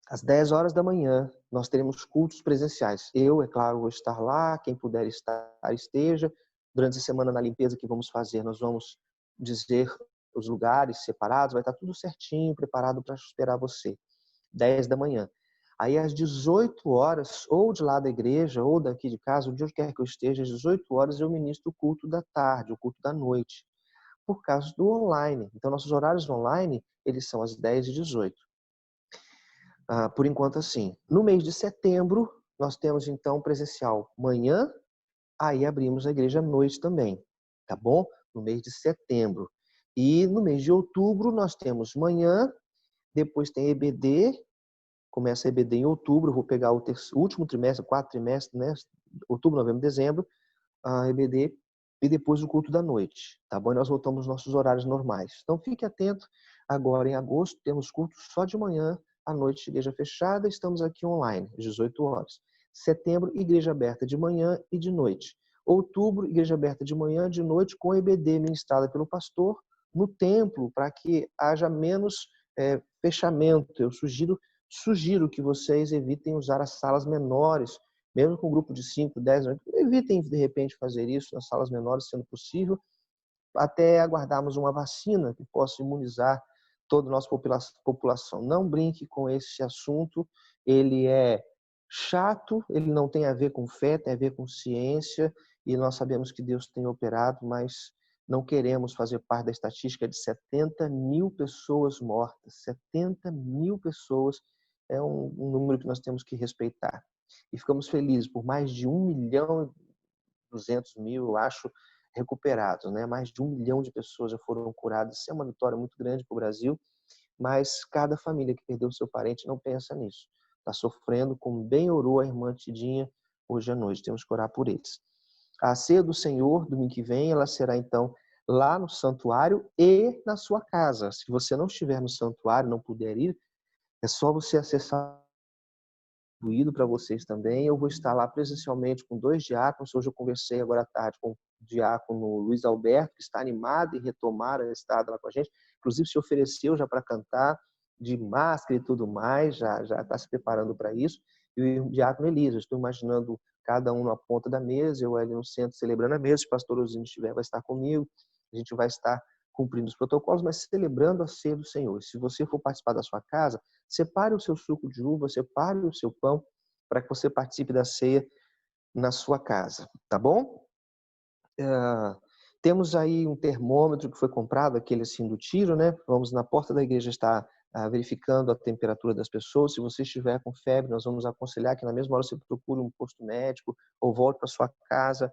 às 10 horas da manhã, nós teremos cultos presenciais. Eu, é claro, vou estar lá, quem puder estar, esteja. Durante a semana, na limpeza que vamos fazer, nós vamos dizer os lugares separados, vai estar tudo certinho, preparado para esperar você. 10 da manhã. Aí, às 18 horas, ou de lá da igreja, ou daqui de casa, onde quer que eu esteja, às 18 horas eu ministro o culto da tarde, o culto da noite, por causa do online. Então, nossos horários online, eles são às 10 e 18. Por enquanto, assim. No mês de setembro, nós temos, então, presencial manhã, aí abrimos a igreja à noite também, tá bom? No mês de setembro. E no mês de outubro, nós temos manhã, depois tem EBD, começa a EBD em outubro, eu vou pegar o último trimestre, 4 trimestres, né? Outubro, novembro, dezembro, a EBD, e depois o culto da noite, tá bom? E nós voltamos aos nossos horários normais. Então fique atento, agora em agosto temos culto só de manhã, à noite igreja fechada, estamos aqui online, às 18 horas. Setembro, igreja aberta de manhã e de noite. Outubro, igreja aberta de manhã e de noite, com EBD ministrada pelo pastor no templo, para que haja menos fechamento. Eu sugiro que vocês evitem usar as salas menores, mesmo com um grupo de 5, 10, evitem de repente fazer isso nas salas menores, sendo possível, até aguardarmos uma vacina que possa imunizar toda a nossa população. Não brinque com esse assunto, ele é chato, ele não tem a ver com fé, tem a ver com ciência, e nós sabemos que Deus tem operado, mas não queremos fazer parte da estatística de 70 mil pessoas mortas. 70 mil pessoas é um número que nós temos que respeitar. E ficamos felizes por mais de 1.200.000, eu acho, recuperados, né? Mais de 1 milhão de pessoas já foram curadas. Isso é uma vitória muito grande para o Brasil, mas cada família que perdeu seu parente não pensa nisso. Está sofrendo, como bem orou a irmã Tidinha hoje à noite. Temos que orar por eles. A ceia do Senhor, domingo que vem, ela será então lá no santuário e na sua casa. Se você não estiver no santuário, não puder ir, é só você acessar para vocês também. Eu vou estar lá presencialmente com 2 diáconos. Hoje eu conversei agora à tarde com o diácono Luiz Alberto, que está animado em retomar a estada lá com a gente. Inclusive se ofereceu já para cantar de máscara e tudo mais, já está se preparando para isso. E o diácono Elisa, estou imaginando cada um na ponta da mesa, eu ali no centro celebrando a mesa. Se o pastor Osino estiver, vai estar comigo. A gente vai estar cumprindo os protocolos, mas celebrando a ceia do Senhor. Se você for participar da sua casa, separe o seu suco de uva, separe o seu pão, para que você participe da ceia na sua casa, tá bom? Temos aí um termômetro que foi comprado, aquele assim do tiro, né? Vamos na porta da igreja estar verificando a temperatura das pessoas. Se você estiver com febre, nós vamos aconselhar que na mesma hora você procure um posto médico ou volte para sua casa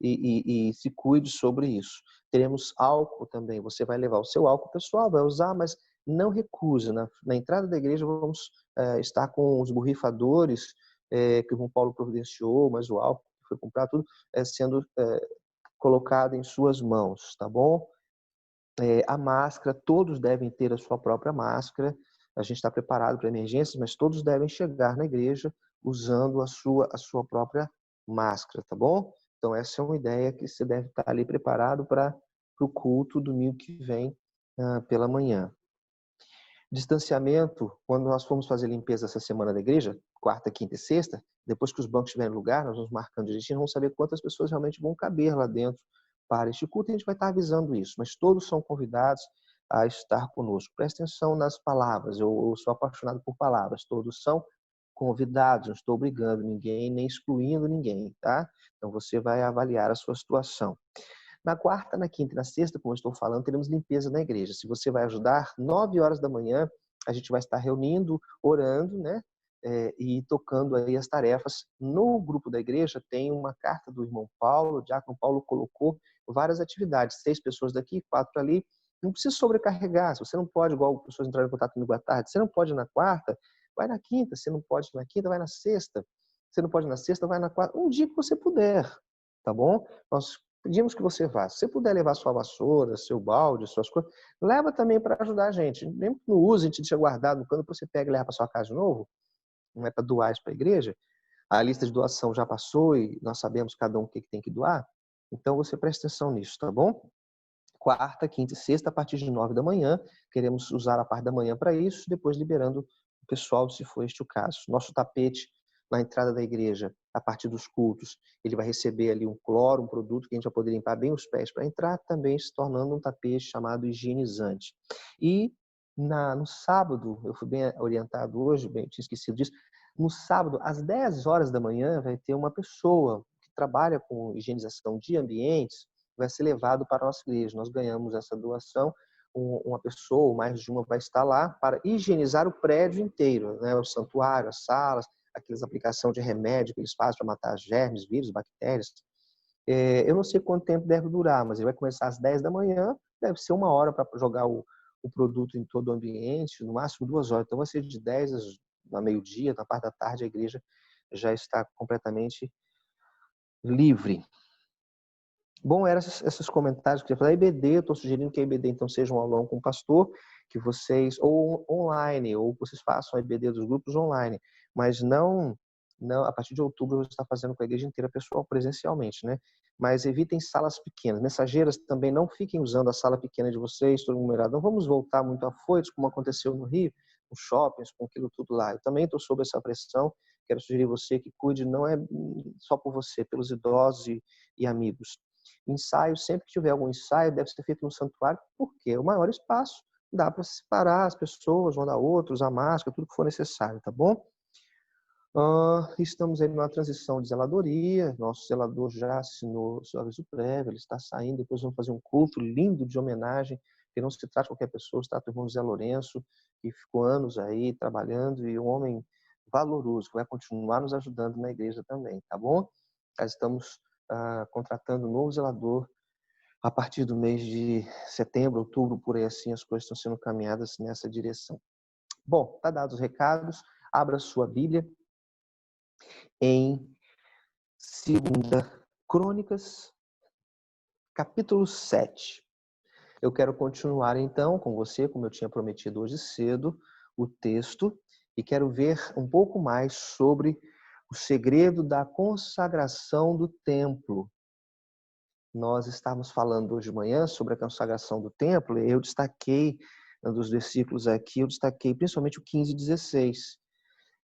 e se cuide sobre isso. Teremos álcool também. Você vai levar o seu álcool pessoal, vai usar, mas não recuse. Na entrada da igreja vamos estar com os borrifadores que o João Paulo providenciou, mas o álcool que foi comprado, tudo sendo colocado em suas mãos, tá bom? A máscara, todos devem ter a sua própria máscara. A gente está preparado para emergências, mas todos devem chegar na igreja usando a sua própria máscara, tá bom? Então essa é uma ideia que você deve estar ali preparado para o culto domingo que vem pela manhã. Distanciamento, quando nós formos fazer limpeza essa semana da igreja, quarta, quinta e sexta, depois que os bancos estiverem no lugar, nós vamos marcando direitinho, vamos saber quantas pessoas realmente vão caber lá dentro para este culto, e a gente vai estar avisando isso, mas todos são convidados a estar conosco. Presta atenção nas palavras, eu sou apaixonado por palavras, todos são convidados, não estou obrigando ninguém, nem excluindo ninguém, tá? Então você vai avaliar a sua situação. Na quarta, na quinta e na sexta, como eu estou falando, teremos limpeza na igreja. Se você vai ajudar, 9 horas da manhã, a gente vai estar reunindo, orando, né? E tocando aí as tarefas. No grupo da igreja tem uma carta do irmão Paulo, o diácono Paulo colocou várias atividades, 6 pessoas daqui, 4 ali. Não precisa sobrecarregar. Se você não pode, igual pessoas entraram em contato comigo à tarde, você não pode ir na quarta, vai na quinta. Se não pode ir na quinta, vai na sexta. Se não pode ir na sexta, vai na quarta. Um dia que você puder, tá bom? Nós pedimos que você vá. Se você puder levar sua vassoura, seu balde, suas coisas, leva também para ajudar a gente. Mesmo que não use, a gente deixa guardado no cano, você pega e leva para sua casa de novo. Não é para doar isso para a igreja. A lista de doação já passou e nós sabemos cada um o que tem que doar. Então você presta atenção nisso, tá bom? Quarta, quinta e sexta, a partir de 9 da manhã. Queremos usar a parte da manhã para isso, depois liberando o pessoal, se for este o caso. Nosso tapete na entrada da igreja, a partir dos cultos, ele vai receber ali um cloro, um produto que a gente vai poder limpar bem os pés para entrar, também se tornando um tapete chamado higienizante. E no sábado, eu fui bem orientado hoje, bem, eu tinha esquecido disso, no sábado, às 10 horas da manhã, vai ter uma pessoa que trabalha com higienização de ambientes, vai ser levado para a nossa igreja. Nós ganhamos essa doação, uma pessoa, ou mais de uma, vai estar lá para higienizar o prédio inteiro, né? O santuário, as salas, aquelas aplicações de remédio que eles fazem para matar germes, vírus, bactérias. Eu não sei quanto tempo deve durar, mas ele vai começar às 10 da manhã, deve ser 1 hora para jogar o produto em todo o ambiente, no máximo 2 horas. Então vai ser de 10 a meio-dia, na parte da tarde a igreja já está completamente livre. Bom, eram esses comentários que eu falei. A IBD, eu estou sugerindo que a IBD então seja um aulão com o pastor, que vocês, ou online, ou vocês façam a IBD dos grupos online, mas não a partir de outubro eu vou estar fazendo com a igreja inteira pessoal presencialmente, né? Mas evitem salas pequenas. Mensageiras também não fiquem usando a sala pequena de vocês, todo numerado. Não vamos voltar muito afoitos, como aconteceu no Rio, com shoppings, com aquilo tudo lá. Eu também estou sob essa pressão. Quero sugerir você que cuide, não é só por você, pelos idosos e amigos. Ensaio, sempre que tiver algum ensaio, deve ser feito no santuário, porque é o maior espaço, dá para separar as pessoas, uma da outra, usar máscara, tudo que for necessário, tá bom? Estamos aí numa transição de zeladoria, nosso zelador já assinou o seu aviso prévio, ele está saindo, depois vamos fazer um culto lindo de homenagem, que não se trata de qualquer pessoa, se trata do irmão Zé Lourenço, que ficou anos aí trabalhando, e um homem valoroso, que vai continuar nos ajudando na igreja também, tá bom? Nós estamos contratando um novo zelador a partir do mês de setembro, outubro, por aí assim, as coisas estão sendo caminhadas nessa direção. Bom, tá dados os recados, abra sua Bíblia em 2 Crônicas, capítulo 7. Eu quero continuar então com você, como eu tinha prometido hoje cedo, o texto, e quero ver um pouco mais sobre o segredo da consagração do templo. Nós estávamos falando hoje de manhã sobre a consagração do templo, e eu destaquei, dos versículos aqui, eu destaquei principalmente o 15 e 16.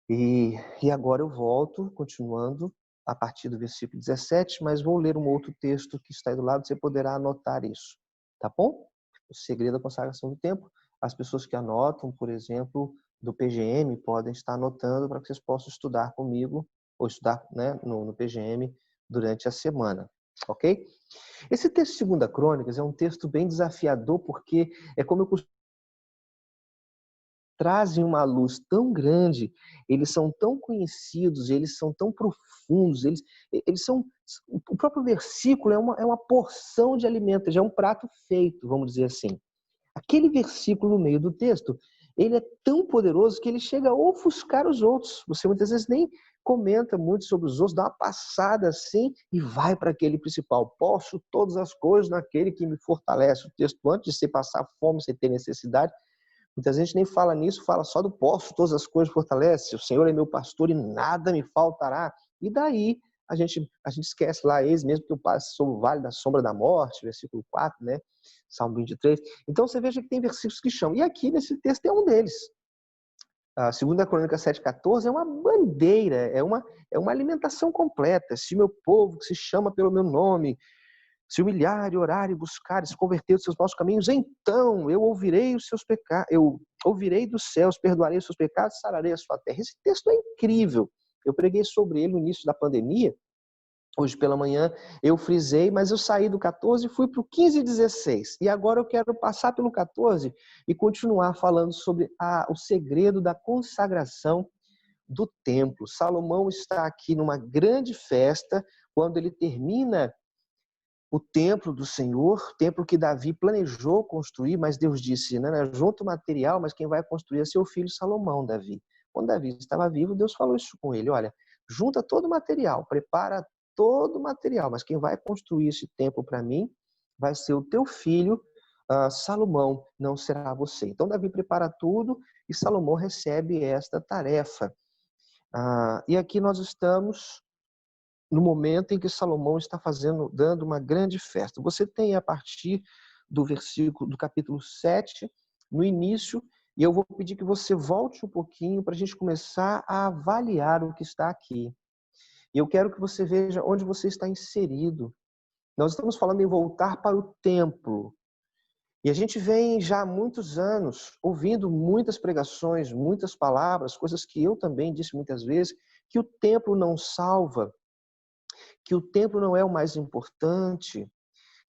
E agora eu volto, continuando, a partir do versículo 17, mas vou ler um outro texto que está aí do lado, você poderá anotar isso, tá bom? O segredo da consagração do templo. As pessoas que anotam, por exemplo, do PGM, podem estar anotando para que vocês possam estudar comigo, ou estudar, né, no PGM durante a semana, ok? Esse texto de 2 Crônicas é um texto bem desafiador, porque é como eu costumo, trazem uma luz tão grande, eles são tão conhecidos, eles são tão profundos, eles são, o próprio versículo é uma porção de alimento, já é um prato feito, vamos dizer assim. Aquele versículo no meio do texto, ele é tão poderoso que ele chega a ofuscar os outros. Você muitas vezes nem comenta muito sobre os outros, dá uma passada assim e vai para aquele principal. Posso todas as coisas naquele que me fortalece. O texto, antes de você passar fome, você ter necessidade, muitas vezes nem fala nisso, fala só do posso todas as coisas fortalece. O Senhor é meu pastor e nada me faltará. E daí a gente esquece lá, eis mesmo que eu passe sobre o vale da sombra da morte, versículo 4, né? Salmo 23. Então você veja que tem versículos que chamam. E aqui nesse texto é um deles. A 2 Crônica 7,14 é uma bandeira, é uma alimentação completa. Se meu povo, que se chama pelo meu nome, se humilhar e orar e buscar, se converter dos seus maus caminhos, então eu ouvirei os seus pecados, eu ouvirei dos céus, perdoarei os seus pecados, sararei a sua terra. Esse texto é incrível. Eu preguei sobre ele no início da pandemia Hoje pela manhã eu frisei, mas eu saí do 14 e fui para o 15 e 16. E agora eu quero passar pelo 14 e continuar falando sobre o segredo da consagração do templo. Salomão está aqui numa grande festa, quando ele termina o templo do Senhor, templo que Davi planejou construir, mas Deus disse, né, junta o material, mas quem vai construir é seu filho Salomão, Davi. Quando Davi estava vivo, Deus falou isso com ele, olha, junta todo o material, prepara todo o material, mas quem vai construir esse templo para mim vai ser o teu filho Salomão, não será você. Então Davi prepara tudo e Salomão recebe esta tarefa. E aqui nós estamos no momento em que Salomão está dando uma grande festa. Você tem a partir do capítulo 7, no início, e eu vou pedir que você volte um pouquinho para a gente começar a avaliar o que está aqui. E eu quero que você veja onde você está inserido. Nós estamos falando em voltar para o templo. E a gente vem já há muitos anos ouvindo muitas pregações, muitas palavras, coisas que eu também disse muitas vezes, que o templo não salva, que o templo não é o mais importante,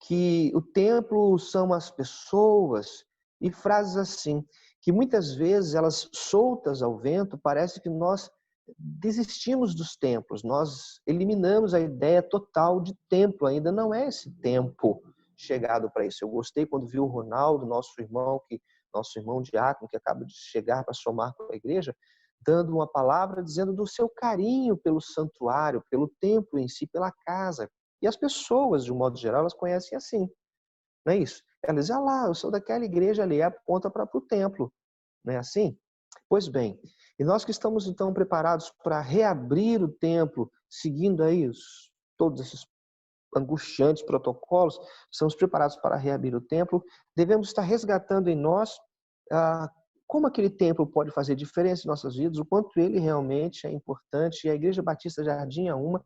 que o templo são as pessoas, e frases assim, que muitas vezes elas soltas ao vento, parece que nós desistimos dos templos, nós eliminamos a ideia total de templo, ainda não é esse tempo chegado para isso. Eu gostei quando vi o Ronaldo, nosso irmão diácono, que acaba de chegar para somar com a igreja, dando uma palavra, dizendo do seu carinho pelo santuário, pelo templo em si, pela casa. E as pessoas, de um modo geral, elas conhecem assim. Não é isso? Elas dizem, eu sou daquela igreja ali, aponta para o templo. Não é assim? Pois bem, e nós que estamos então preparados para reabrir o templo, seguindo aí todos esses angustiantes protocolos, estamos preparados para reabrir o templo, devemos estar resgatando em nós como aquele templo pode fazer diferença em nossas vidas, o quanto ele realmente é importante. E a Igreja Batista Jardim Auma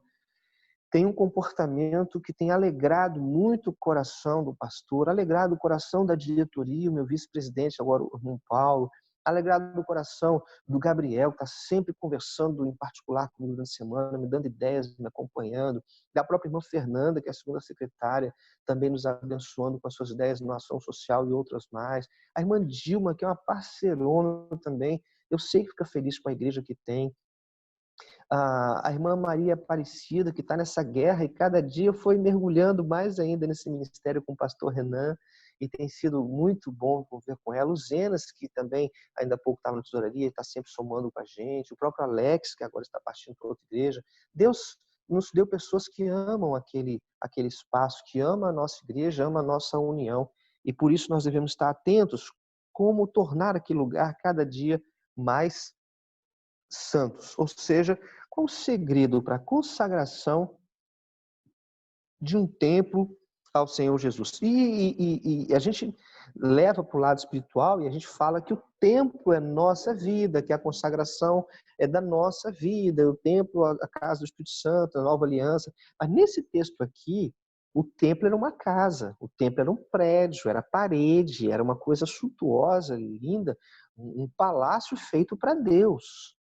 tem um comportamento que tem alegrado muito o coração do pastor, alegrado o coração da diretoria, o meu vice-presidente, agora o irmão Paulo, alegrado o coração do Gabriel, que está sempre conversando em particular comigo durante a semana, me dando ideias, me acompanhando, da própria irmã Fernanda, que é a segunda secretária, também nos abençoando com as suas ideias na ação social e outras mais. A irmã Dilma, que é uma parceirona também, eu sei que fica feliz com a igreja que tem. A irmã Maria Aparecida, que está nessa guerra e cada dia foi mergulhando mais ainda nesse ministério com o pastor Renan, e tem sido muito bom conviver com ela. O Zenas, que também ainda há pouco estava na tesouraria, está sempre somando com a gente. O próprio Alex, que agora está partindo para outra igreja. Deus nos deu pessoas que amam aquele espaço, que ama a nossa igreja, ama a nossa união. E por isso nós devemos estar atentos como tornar aquele lugar cada dia mais santos. Ou seja, qual o segredo para a consagração de um templo ao Senhor Jesus? E a gente leva para o lado espiritual e a gente fala que o templo é nossa vida, que a consagração é da nossa vida, o templo, a casa do Espírito Santo, a nova aliança. Mas nesse texto aqui, o templo era uma casa, o templo era um prédio, era parede, era uma coisa suntuosa, linda, um palácio feito para Deus.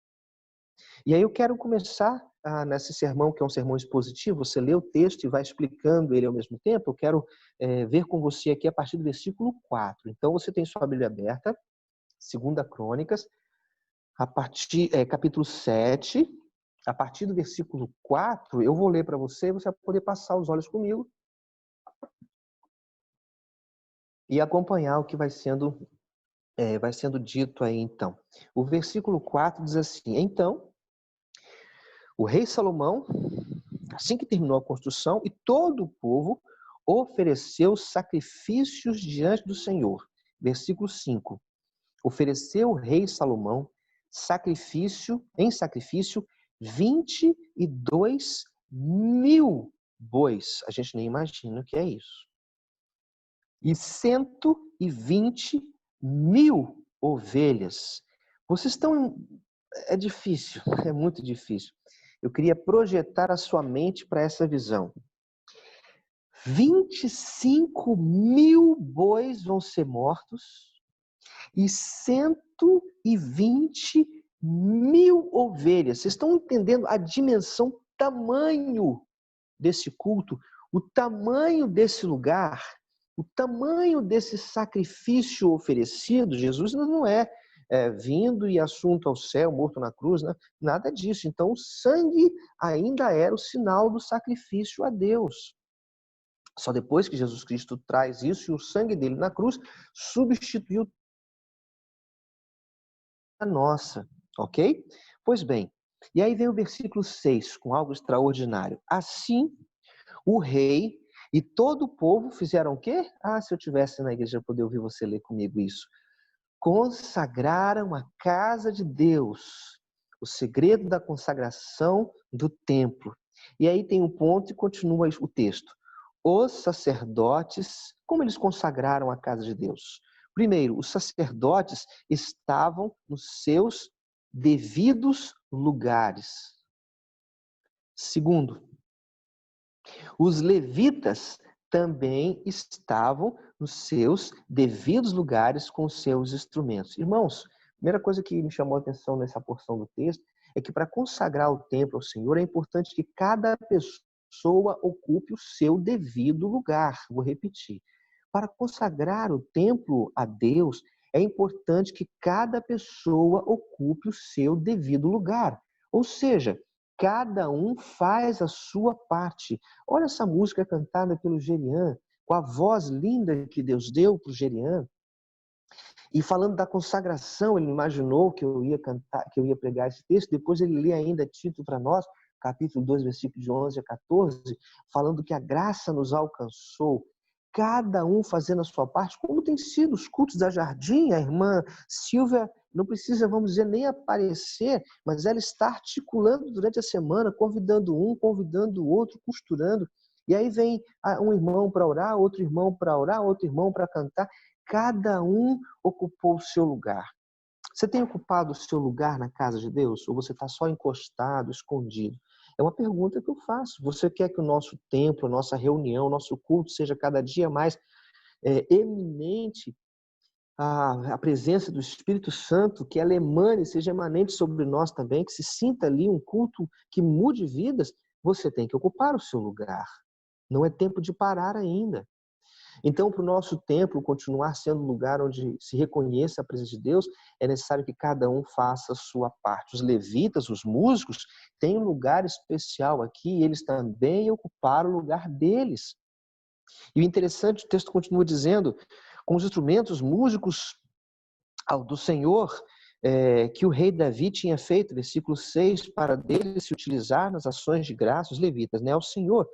E aí eu quero começar nesse sermão, que é um sermão expositivo, você lê o texto e vai explicando ele ao mesmo tempo. Eu quero ver com você aqui a partir do versículo 4. Então você tem sua Bíblia aberta, 2 Crônicas, capítulo 7, a partir do versículo 4, eu vou ler para você vai poder passar os olhos comigo e acompanhar o que vai sendo dito aí então. O versículo 4 diz assim: Então, o rei Salomão, assim que terminou a construção, e todo o povo ofereceu sacrifícios diante do Senhor. Versículo 5. Ofereceu o rei Salomão em sacrifício 22.000 bois. A gente nem imagina o que é isso. E 120.000 ovelhas. Vocês estão... É difícil, é muito difícil. Eu queria projetar a sua mente para essa visão. 25.000 bois vão ser mortos e 120.000 ovelhas. Vocês estão entendendo a dimensão, tamanho desse culto, o tamanho desse lugar, o tamanho desse sacrifício oferecido. Jesus não é vindo e assunto ao céu, morto na cruz, né? Nada disso. Então, o sangue ainda era o sinal do sacrifício a Deus. Só depois que Jesus Cristo traz isso e o sangue dele na cruz substituiu a nossa, ok? Pois bem, e aí vem o versículo 6, com algo extraordinário. Assim, o rei e todo o povo fizeram o quê? Se eu estivesse na igreja, eu poderia ouvir você ler comigo isso. Consagraram a casa de Deus, o segredo da consagração do templo. E aí tem um ponto e continua o texto. Os sacerdotes, como eles consagraram a casa de Deus? Primeiro, os sacerdotes estavam nos seus devidos lugares. Segundo, os levitas também estavam nos seus devidos lugares com seus instrumentos. Irmãos, a primeira coisa que me chamou a atenção nessa porção do texto é que para consagrar o templo ao Senhor é importante que cada pessoa ocupe o seu devido lugar. Vou repetir. Para consagrar o templo a Deus, é importante que cada pessoa ocupe o seu devido lugar. Ou seja, cada um faz a sua parte. Olha essa música cantada pelo Gerian, com a voz linda que Deus deu para o Gerian. E falando da consagração, ele imaginou que eu ia cantar, que eu ia pregar esse texto. Depois ele lê ainda Tito para nós, capítulo 2, versículo de 11 a 14, falando que a graça nos alcançou. Cada um fazendo a sua parte, como tem sido os cultos da Jardim. A irmã Silvia não precisa, vamos dizer, nem aparecer, mas ela está articulando durante a semana, convidando um, convidando o outro, costurando. E aí vem um irmão para orar, outro irmão para orar, outro irmão para cantar. Cada um ocupou o seu lugar. Você tem ocupado o seu lugar na casa de Deus? Ou você está só encostado, escondido? É uma pergunta que eu faço. Você quer que o nosso templo, a nossa reunião, o nosso culto seja cada dia mais eminente, a presença do Espírito Santo, que ela emane, seja emanente sobre nós também, que se sinta ali um culto que mude vidas? Você tem que ocupar o seu lugar. Não é tempo de parar ainda. Então, para o nosso templo continuar sendo um lugar onde se reconheça a presença de Deus, é necessário que cada um faça a sua parte. Os levitas, os músicos, têm um lugar especial aqui e eles também ocuparam o lugar deles. E o interessante, o texto continua dizendo, com os instrumentos músicos do Senhor, que o rei Davi tinha feito, versículo 6, para dele se utilizar nas ações de graça, os levitas, né, ao Senhor.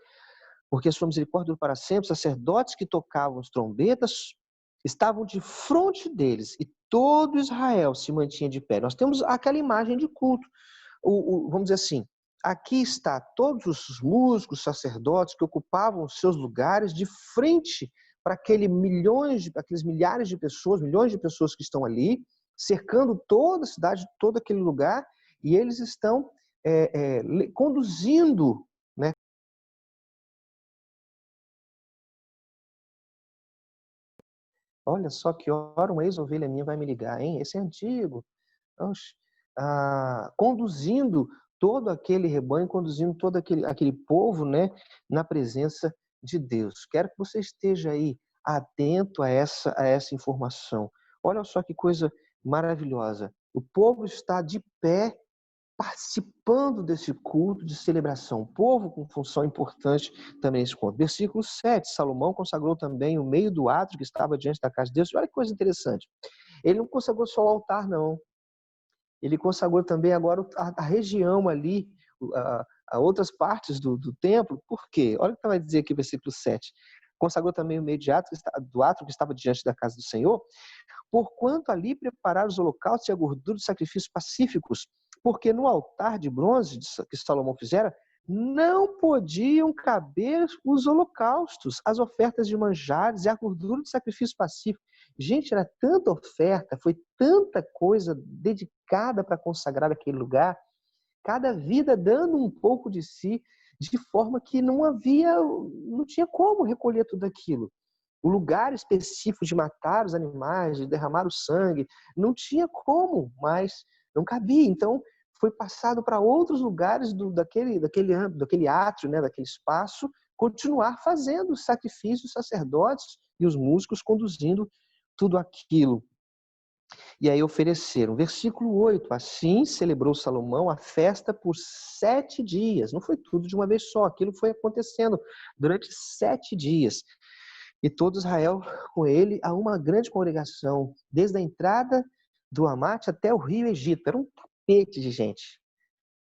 Porque sua misericórdia dura para sempre. Sacerdotes que tocavam as trombetas estavam de frente deles e todo Israel se mantinha de pé. Nós temos aquela imagem de culto. Vamos dizer assim, aqui está todos os músicos, sacerdotes que ocupavam os seus lugares de frente para aqueles milhares de pessoas, milhões de pessoas que estão ali, cercando toda a cidade, todo aquele lugar, e eles estão conduzindo, né? Olha só que hora uma ex-ovelha minha vai me ligar, hein? Esse é antigo. Conduzindo todo aquele rebanho, conduzindo todo aquele povo, né, na presença de Deus. Quero que você esteja aí atento a essa informação. Olha só que coisa maravilhosa. O povo está de pé participando desse culto de celebração. O povo com função importante também nesse culto. Versículo 7, Salomão consagrou também o meio do átrio que estava diante da casa de Deus. Olha que coisa interessante. Ele não consagrou só o altar, não. Ele consagrou também agora a região ali, a outras partes do templo. Por quê? Olha o que vai dizer aqui, versículo 7. Consagrou também o meio do átrio que estava diante da casa do Senhor, porquanto ali prepararam os holocaustos e a gordura dos sacrifícios pacíficos, porque no altar de bronze que Salomão fizera, não podiam caber os holocaustos, as ofertas de manjares e a gordura do sacrifício pacífico. Gente, era tanta oferta, foi tanta coisa dedicada para consagrar aquele lugar, cada vida dando um pouco de si, de forma que não tinha como recolher tudo aquilo. O lugar específico de matar os animais, de derramar o sangue, não tinha como, mas não cabia. Então, foi passado para outros lugares daquele átrio, né, daquele espaço, continuar fazendo os sacrifícios, os sacerdotes e os músicos conduzindo tudo aquilo. E aí ofereceram. Versículo 8. Assim celebrou Salomão a festa por 7 dias. Não foi tudo de uma vez só. Aquilo foi acontecendo durante 7 dias. E todo Israel com ele a uma grande congregação, desde a entrada do Amate até o rio Egito. Era um tapete de gente.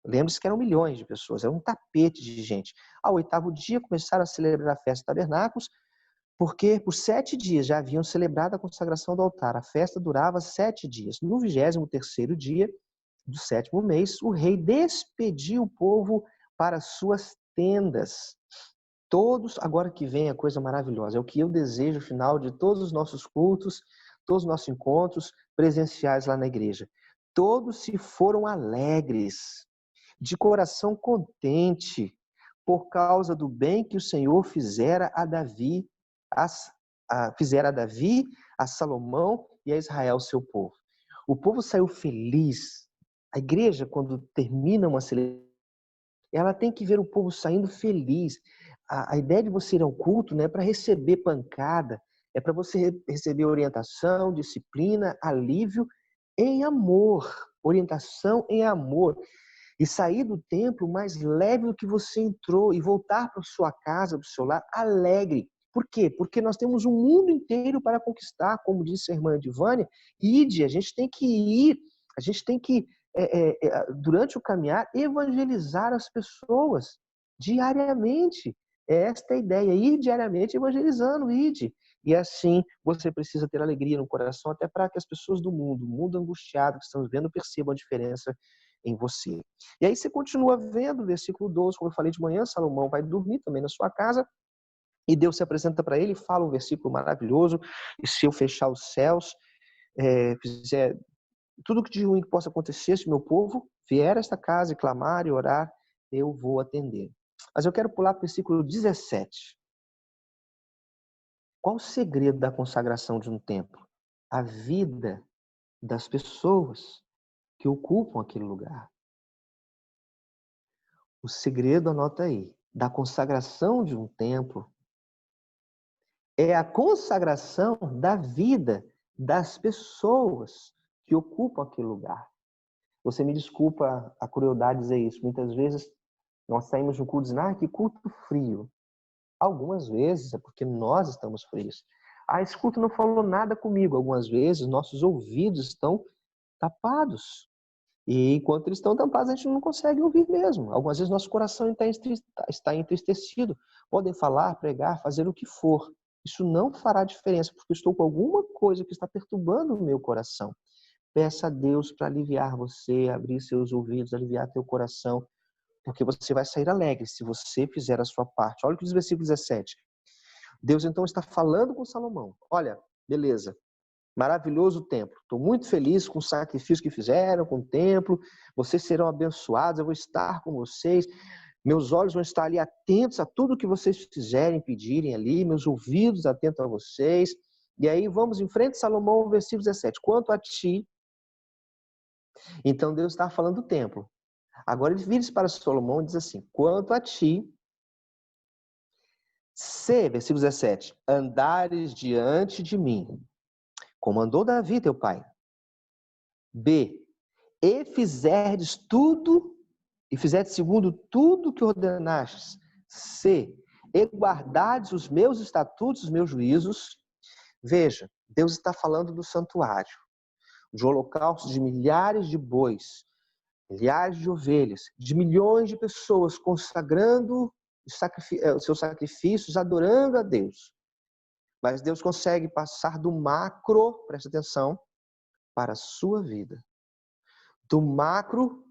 Lembre-se que eram milhões de pessoas. Era um tapete de gente. Ao 8º dia começaram a celebrar a festa de tabernáculos, porque por 7 dias já haviam celebrado a consagração do altar. A festa durava 7 dias. No 23º dia do 7º mês, o rei despediu o povo para suas tendas. Todos, agora que vem a coisa maravilhosa, é o que eu desejo no final de todos os nossos cultos, todos os nossos encontros presenciais lá na igreja. Todos se foram alegres, de coração contente, por causa do bem que o Senhor fizera a Davi, a Salomão e a Israel, seu povo. O povo saiu feliz. A igreja, quando termina uma celebração, ela tem que ver o povo saindo feliz. A ideia de você ir ao culto não é para receber pancada, é para você receber orientação, disciplina, alívio em amor. Orientação em amor. E sair do templo mais leve do que você entrou e voltar para sua casa, para o seu lar, alegre. Por quê? Porque nós temos um mundo inteiro para conquistar, como disse a irmã Edivânia. Ide, a gente tem que ir, a gente tem que, durante o caminhar, evangelizar as pessoas diariamente. Esta é a ideia, ir diariamente evangelizando, ide. E assim você precisa ter alegria no coração, até para que as pessoas do mundo angustiado que estão vendo, percebam a diferença em você. E aí você continua vendo o versículo 12, como eu falei de manhã, Salomão vai dormir também na sua casa, e Deus se apresenta para ele e fala um versículo maravilhoso: e se eu fechar os céus, fizer tudo que de ruim que possa acontecer, se meu povo vier a esta casa e clamar e orar, eu vou atender. Mas eu quero pular para o versículo 17. Qual o segredo da consagração de um templo? A vida das pessoas que ocupam aquele lugar. O segredo, anota aí, da consagração de um templo é a consagração da vida das pessoas que ocupam aquele lugar. Você me desculpa a crueldade dizer isso. Muitas vezes nós saímos de um culto dizendo, que culto frio. Algumas vezes é porque nós estamos frios. Esse culto não falou nada comigo. Algumas vezes nossos ouvidos estão tapados. E enquanto eles estão tampados, a gente não consegue ouvir mesmo. Algumas vezes nosso coração está entristecido. Podem falar, pregar, fazer o que for. Isso não fará diferença, porque eu estou com alguma coisa que está perturbando o meu coração. Peça a Deus para aliviar você, abrir seus ouvidos, aliviar teu coração, porque você vai sair alegre se você fizer a sua parte. Olha o que diz o versículo 17. Deus então está falando com Salomão. Olha, beleza. Maravilhoso o templo. Estou muito feliz com o sacrifício que fizeram, com o templo. Vocês serão abençoados, eu vou estar com vocês. Meus olhos vão estar ali atentos a tudo que vocês fizerem, pedirem ali. Meus ouvidos atentos a vocês. E aí vamos em frente, Salomão, versículo 17. Quanto a ti... Então Deus está falando do templo. Agora ele vira para Salomão e diz assim, quanto a ti... Se, versículo 17, andares diante de mim, como andou Davi, teu pai. B, e fizerdes tudo, e fizerdes segundo tudo que ordenastes. C, e guardardes os meus estatutos, os meus juízos. Veja, Deus está falando do santuário, de holocaustos de milhares de bois, milhares de ovelhas, de milhões de pessoas consagrando os seus sacrifícios, adorando a Deus. Mas Deus consegue passar do macro, presta atenção, para a sua vida. Do macro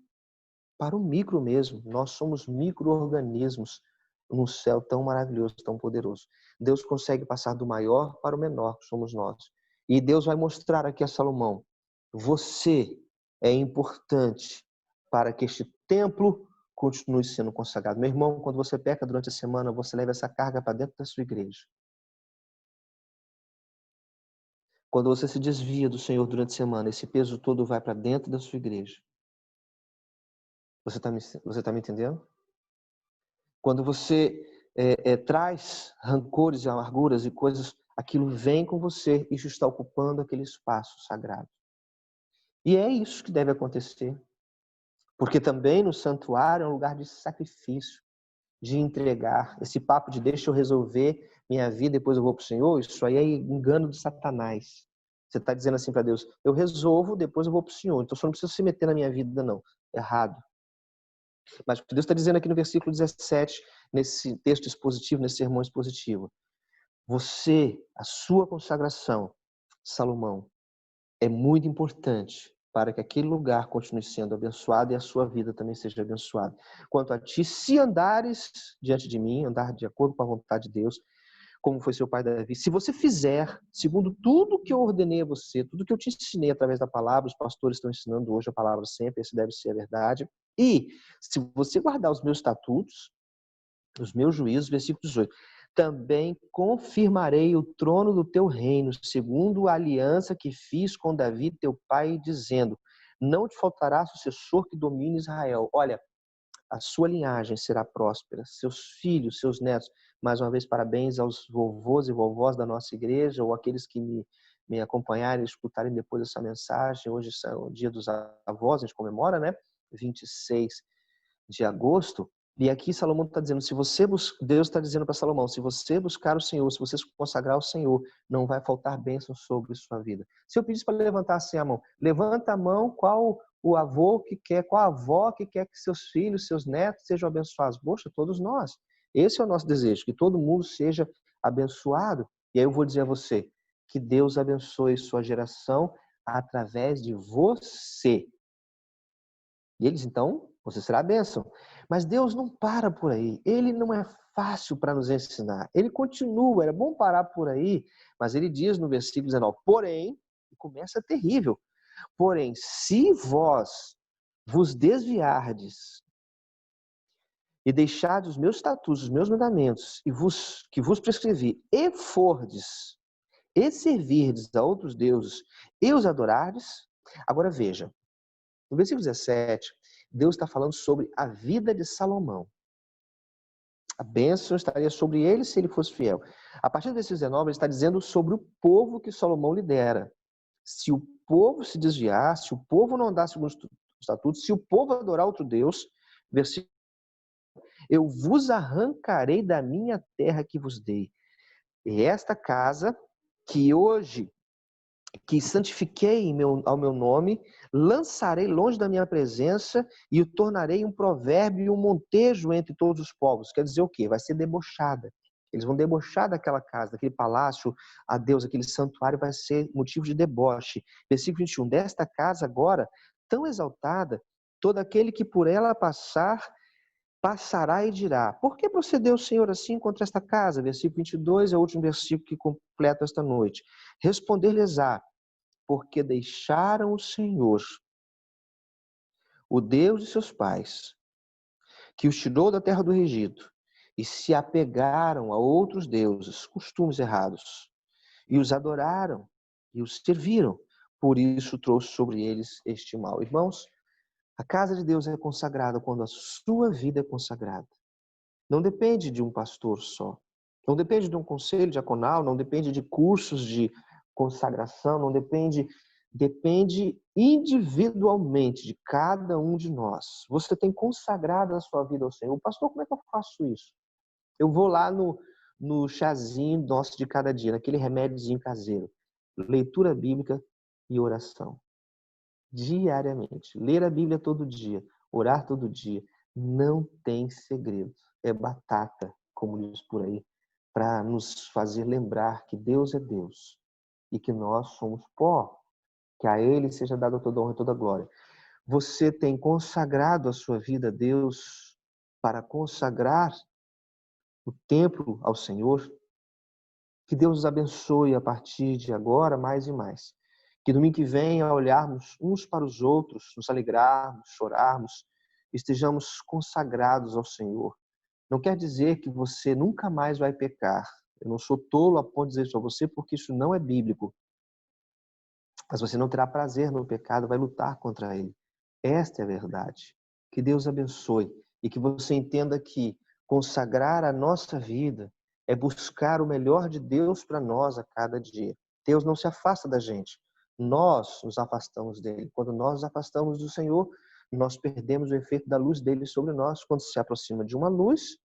para o micro mesmo. Nós somos micro-organismos num céu tão maravilhoso, tão poderoso. Deus consegue passar do maior para o menor, que somos nós. E Deus vai mostrar aqui a Salomão, você é importante para que este templo continue sendo consagrado. Meu irmão, quando você peca durante a semana, você leva essa carga para dentro da sua igreja. Quando você se desvia do Senhor durante a semana, esse peso todo vai para dentro da sua igreja. Você tá me entendendo? Quando você traz rancores e amarguras e coisas, aquilo vem com você e isso está ocupando aquele espaço sagrado. E é isso que deve acontecer. Porque também no santuário é um lugar de sacrifício, de entregar. Esse papo de deixa eu resolver minha vida, depois eu vou para o Senhor, isso aí é engano de Satanás. Você está dizendo assim para Deus, eu resolvo, depois eu vou para o Senhor. Então, só não precisa se meter na minha vida, não. Errado. Mas o que Deus está dizendo aqui no versículo 17, nesse texto expositivo, nesse sermão expositivo, você, a sua consagração, Salomão, é muito importante para que aquele lugar continue sendo abençoado e a sua vida também seja abençoada. Quanto a ti, se andares diante de mim, andar de acordo com a vontade de Deus, como foi seu pai Davi, se você fizer segundo tudo que eu ordenei a você, tudo que eu te ensinei através da palavra, os pastores estão ensinando hoje a palavra sempre, essa deve ser a verdade, e se você guardar os meus estatutos, os meus juízos, versículo 18, também confirmarei o trono do teu reino, segundo a aliança que fiz com Davi, teu pai, dizendo, não te faltará sucessor que domine Israel. Olha, a sua linhagem será próspera, seus filhos, seus netos. Mais uma vez, parabéns aos vovôs e vovós da nossa igreja, ou aqueles que me acompanharem e escutarem depois essa mensagem. Hoje é o dia dos avós, a gente comemora, né? 26 de agosto. E aqui Salomão está dizendo, Deus está dizendo para Salomão, se você buscar o Senhor, se você se consagrar ao Senhor, não vai faltar bênção sobre sua vida. Se eu pedisse para levantar assim a mão, levanta a mão, qual o avô que quer, qual a avó que quer que seus filhos, seus netos sejam abençoados? Poxa, todos nós. Esse é o nosso desejo, que todo mundo seja abençoado. E aí eu vou dizer a você, que Deus abençoe sua geração através de você. E eles, então, você será a bênção. Mas Deus não para por aí. Ele não é fácil para nos ensinar. Ele continua, era bom parar por aí, mas ele diz no versículo 19, porém, e começa terrível, porém, se vós vos desviardes e deixardes os meus estatutos, os meus mandamentos, que vos prescrevi, e fordes, e servirdes a outros deuses, e os adorardes, agora veja, no versículo 17, Deus está falando sobre a vida de Salomão. A bênção estaria sobre ele se ele fosse fiel. A partir do versículo 19, ele está dizendo sobre o povo que Salomão lidera. Se o povo se desviar, se o povo não andar segundo os estatutos, se o povo adorar outro Deus, versículo, eu vos arrancarei da minha terra que vos dei. E esta casa que santifiquei ao meu nome, lançarei longe da minha presença e o tornarei um provérbio e um montejo entre todos os povos. Quer dizer o quê? Vai ser debochada. Eles vão debochar daquela casa, daquele palácio a Deus, aquele santuário vai ser motivo de deboche. Versículo 21, desta casa agora, tão exaltada, todo aquele que por ela passará e dirá, por que procedeu o Senhor assim contra esta casa? Versículo 22 é o último versículo que completa esta noite. Responder-lhes-á, porque deixaram o Senhor, o Deus de seus pais, que os tirou da terra do Egito, e se apegaram a outros deuses, costumes errados, e os adoraram, e os serviram. Por isso trouxe sobre eles este mal. Irmãos, a casa de Deus é consagrada quando a sua vida é consagrada. Não depende de um pastor só. Não depende de um conselho diaconal, não depende de cursos de consagração, não depende individualmente de cada um de nós. Você tem consagrado a sua vida ao Senhor. Pastor, como é que eu faço isso? Eu vou lá no chazinho nosso de cada dia, naquele remédiozinho caseiro. Leitura bíblica e oração. Diariamente. Ler a Bíblia todo dia. Orar todo dia. Não tem segredo. É batata, como diz por aí, para nos fazer lembrar que Deus é Deus e que nós somos pó. Que a Ele seja dada toda a honra e toda a glória. Você tem consagrado a sua vida a Deus para consagrar o templo ao Senhor? Que Deus os abençoe a partir de agora mais e mais. Que domingo que vem, ao olharmos uns para os outros, nos alegrarmos, chorarmos, estejamos consagrados ao Senhor. Não quer dizer que você nunca mais vai pecar. Eu não sou tolo a ponto de dizer isso a você, porque isso não é bíblico. Mas você não terá prazer no pecado, vai lutar contra ele. Esta é a verdade. Que Deus abençoe e que você entenda que consagrar a nossa vida é buscar o melhor de Deus para nós a cada dia. Deus não se afasta da gente, nós nos afastamos dele. Quando nós nos afastamos do Senhor, nós perdemos o efeito da luz dele sobre nós. Quando se aproxima de uma luz,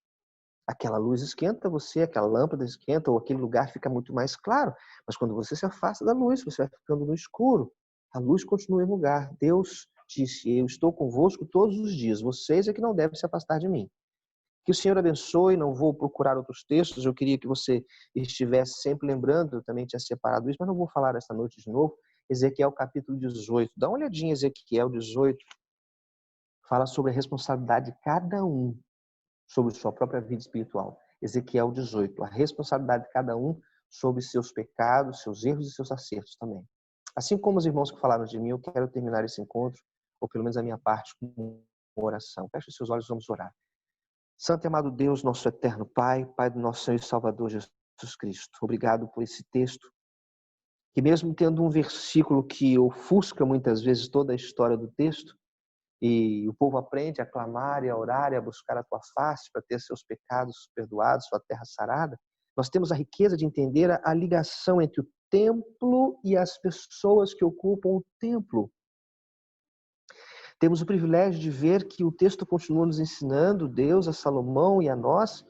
aquela luz esquenta você, aquela lâmpada esquenta, ou aquele lugar fica muito mais claro. Mas quando você se afasta da luz, você vai ficando no escuro. A luz continua em lugar. Deus disse: eu estou convosco todos os dias. Vocês é que não devem se afastar de mim. Que o Senhor abençoe. Não vou procurar outros textos. Eu queria que você estivesse sempre lembrando. Eu também tinha separado isso, mas não vou falar esta noite de novo. Ezequiel capítulo 18. Dá uma olhadinha em Ezequiel 18. Fala sobre a responsabilidade de cada um sobre sua própria vida espiritual. Ezequiel 18. A responsabilidade de cada um sobre seus pecados, seus erros e seus acertos também. Assim como os irmãos que falaram de mim, eu quero terminar esse encontro, ou pelo menos a minha parte, com uma oração. Feche os seus olhos, vamos orar. Santo e amado Deus, nosso eterno Pai, Pai do nosso Senhor e Salvador Jesus Cristo, obrigado por esse texto, que mesmo tendo um versículo que ofusca muitas vezes toda a história do texto, e o povo aprende a clamar e a orar e a buscar a tua face para ter seus pecados perdoados, sua terra sarada, nós temos a riqueza de entender a ligação entre o templo e as pessoas que ocupam o templo. Temos o privilégio de ver que o texto continua nos ensinando, Deus a Salomão e a nós,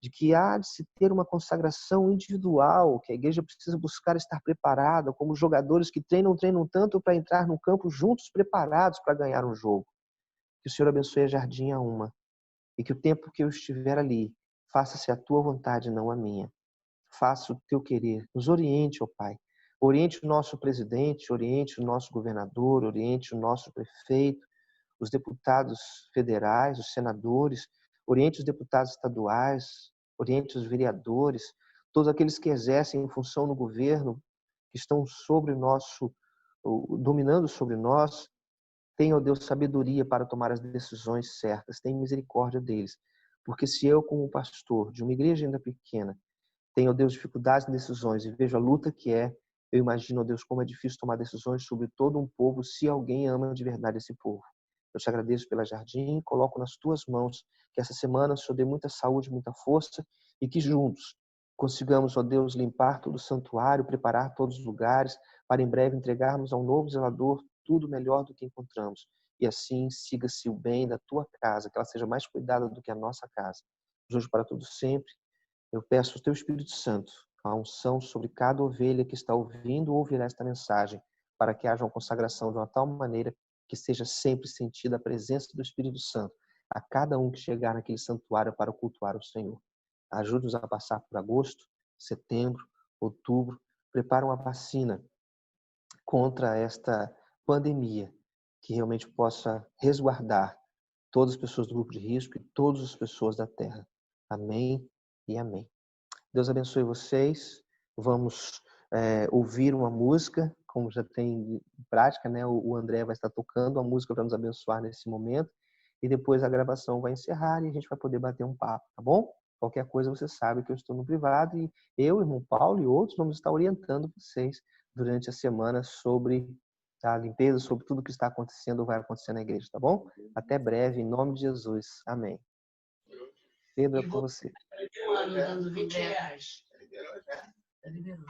de que há de se ter uma consagração individual, que a igreja precisa buscar estar preparada, como jogadores que treinam tanto para entrar no campo juntos, preparados para ganhar um jogo. Que o Senhor abençoe a Jardim a uma, e que o tempo que eu estiver ali, faça-se a tua vontade, não a minha. Faça o teu querer. Nos oriente, ó Pai. Oriente o nosso presidente, oriente o nosso governador, oriente o nosso prefeito, os deputados federais, os senadores, oriente os deputados estaduais, oriente os vereadores, todos aqueles que exercem função no governo, que estão sobre dominando sobre nós. Tenha, ó Deus, sabedoria para tomar as decisões certas. Tenha misericórdia deles. Porque se eu, como pastor de uma igreja ainda pequena, tenho, ó Deus, dificuldades em decisões e vejo a luta que é, eu imagino, ó Deus, como é difícil tomar decisões sobre todo um povo se alguém ama de verdade esse povo. Eu te agradeço pela Jardim, coloco nas tuas mãos que essa semana o Senhor dê muita saúde, muita força e que juntos consigamos, ó Deus, limpar todo o santuário, preparar todos os lugares para em breve entregarmos ao novo zelador tudo melhor do que encontramos. E assim siga-se o bem da tua casa, que ela seja mais cuidada do que a nossa casa. De hoje para tudo sempre, eu peço ao teu Espírito Santo a unção sobre cada ovelha que está ouvindo ou ouvirá esta mensagem, para que haja uma consagração de uma tal maneira que seja sempre sentida a presença do Espírito Santo a cada um que chegar naquele santuário para cultuar o Senhor. Ajude-nos a passar por agosto, setembro, outubro. Prepara uma vacina contra esta pandemia que realmente possa resguardar todas as pessoas do grupo de risco e todas as pessoas da Terra. Amém e amém. Deus abençoe vocês. Vamos ouvir uma música, como já tem prática, né? O André vai estar tocando a música para nos abençoar nesse momento e depois a gravação vai encerrar e a gente vai poder bater um papo, tá bom? Qualquer coisa você sabe que eu estou no privado e eu, irmão Paulo e outros vamos estar orientando vocês durante a semana sobre a limpeza, sobre tudo que está acontecendo ou vai acontecer na igreja, tá bom? Até breve, em nome de Jesus. Amém. Pedro, é com você. R$20. Liberou.